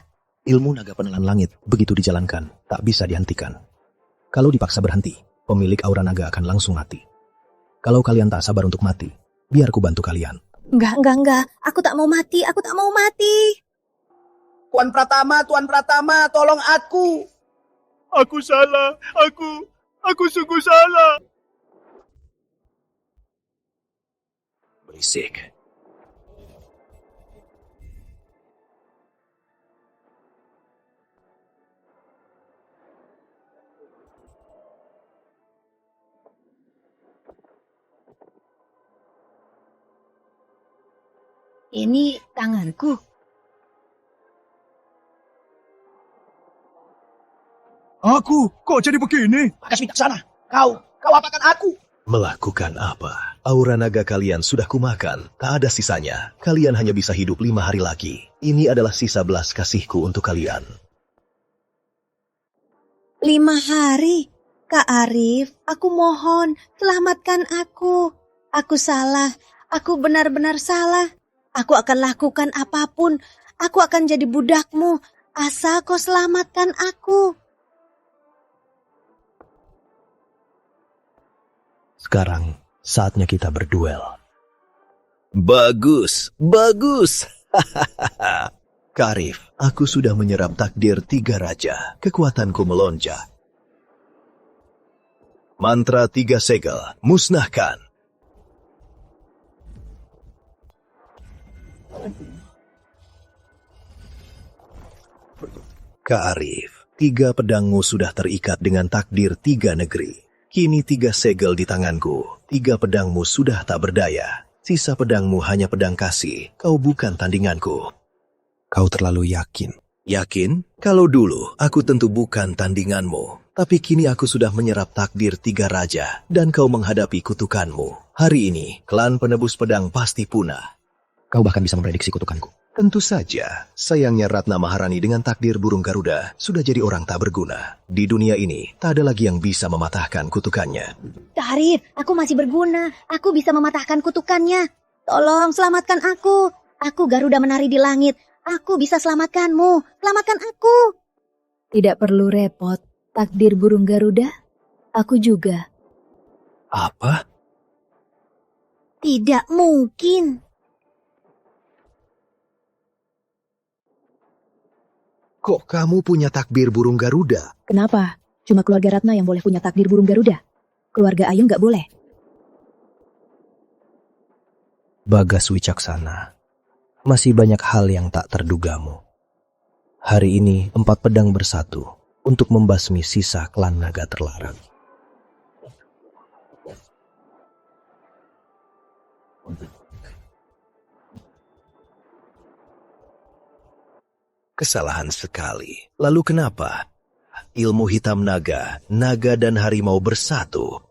Ilmu naga penelan langit begitu dijalankan, tak bisa dihentikan. Kalau dipaksa berhenti, pemilik aura naga akan langsung mati. Kalau kalian tak sabar untuk mati, biar ku bantu kalian. Enggak. Aku tak mau mati. Tuan Pratama, tolong aku. Aku salah, aku sungguh salah. Berisik. Ini tanganku. Aku, kok jadi begini? Bagas Wicaksana, kau apakan aku? Melakukan apa? Aura naga kalian sudah kumakan, tak ada sisanya. Kalian hanya bisa hidup 5 hari lagi. Ini adalah sisa belas kasihku untuk kalian. 5 hari? Kak Arif, aku mohon, selamatkan aku. Aku salah, aku benar-benar salah. Aku akan lakukan apapun. Aku akan jadi budakmu. Asal kau selamatkan aku. Sekarang, saatnya kita berduel. Bagus. Karif, aku sudah menyerap takdir 3 raja. Kekuatanku melonjak. Mantra 3 segel, musnahkan. Kak Arif, 3 pedangmu sudah terikat dengan takdir 3 negeri. Kini 3 segel di tanganku, 3 pedangmu sudah tak berdaya. Sisa pedangmu hanya pedang kasih, kau bukan tandinganku. Kau terlalu yakin. Yakin? Kalau dulu, aku tentu bukan tandinganmu. Tapi kini aku sudah menyerap takdir 3 raja, dan kau menghadapi kutukanmu. Hari ini, klan penebus pedang pasti punah. Kau bahkan bisa memprediksi kutukanku. Tentu saja, sayangnya Ratna Maharani dengan takdir burung Garuda sudah jadi orang tak berguna. Di dunia ini, tak ada lagi yang bisa mematahkan kutukannya. Arif, aku masih berguna. Aku bisa mematahkan kutukannya. Tolong selamatkan aku. Aku Garuda menari di langit. Aku bisa selamatkanmu. Selamatkan aku. Tidak perlu repot. Takdir burung Garuda, aku juga. Apa? Tidak mungkin. Kok kamu punya takbir burung Garuda? Kenapa? Cuma keluarga Ratna yang boleh punya takdir burung Garuda. Keluarga Ayu nggak boleh. Bagas Wicaksana, masih banyak hal yang tak terdugamu. Hari ini 4 pedang bersatu untuk membasmi sisa klan naga terlarang. Kesalahan sekali. Lalu kenapa? Ilmu hitam naga, naga dan harimau bersatu.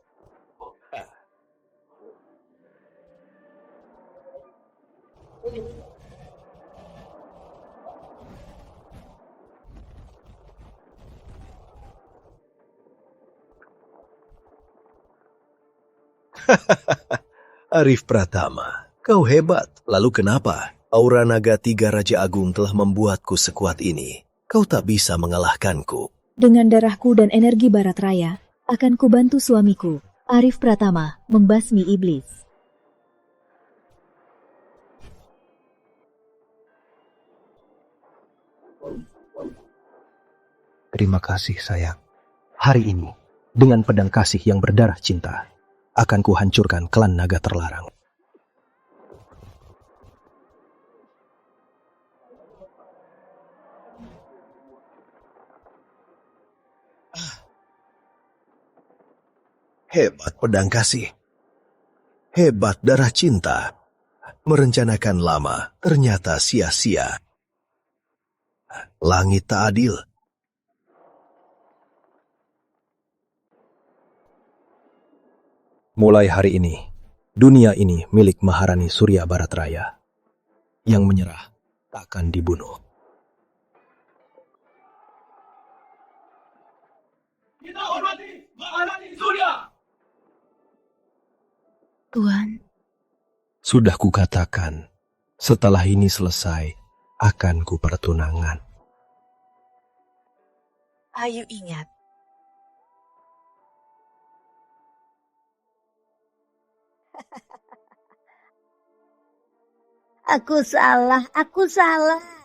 Arif Pratama, kau hebat. Lalu kenapa? Aura naga 3 Raja Agung telah membuatku sekuat ini. Kau tak bisa mengalahkanku. Dengan darahku dan energi Barat Raya, akan kubantu suamiku, Arif Pratama, membasmi iblis. Terima kasih sayang. Hari ini, dengan pedang kasih yang berdarah cinta, akan kuhancurkan klan naga terlarang. Hebat pedang kasih. Hebat darah cinta. Merencanakan lama, ternyata sia-sia. Langit tak adil. Mulai hari ini, dunia ini milik Maharani Surya Barat Raya. Yang menyerah takkan dibunuh. Kita hormati Maharani Surya! Tuan, Sudah kukatakan, setelah ini selesai, akan kupertunangan. Ayu ingat. Aku salah, aku salah.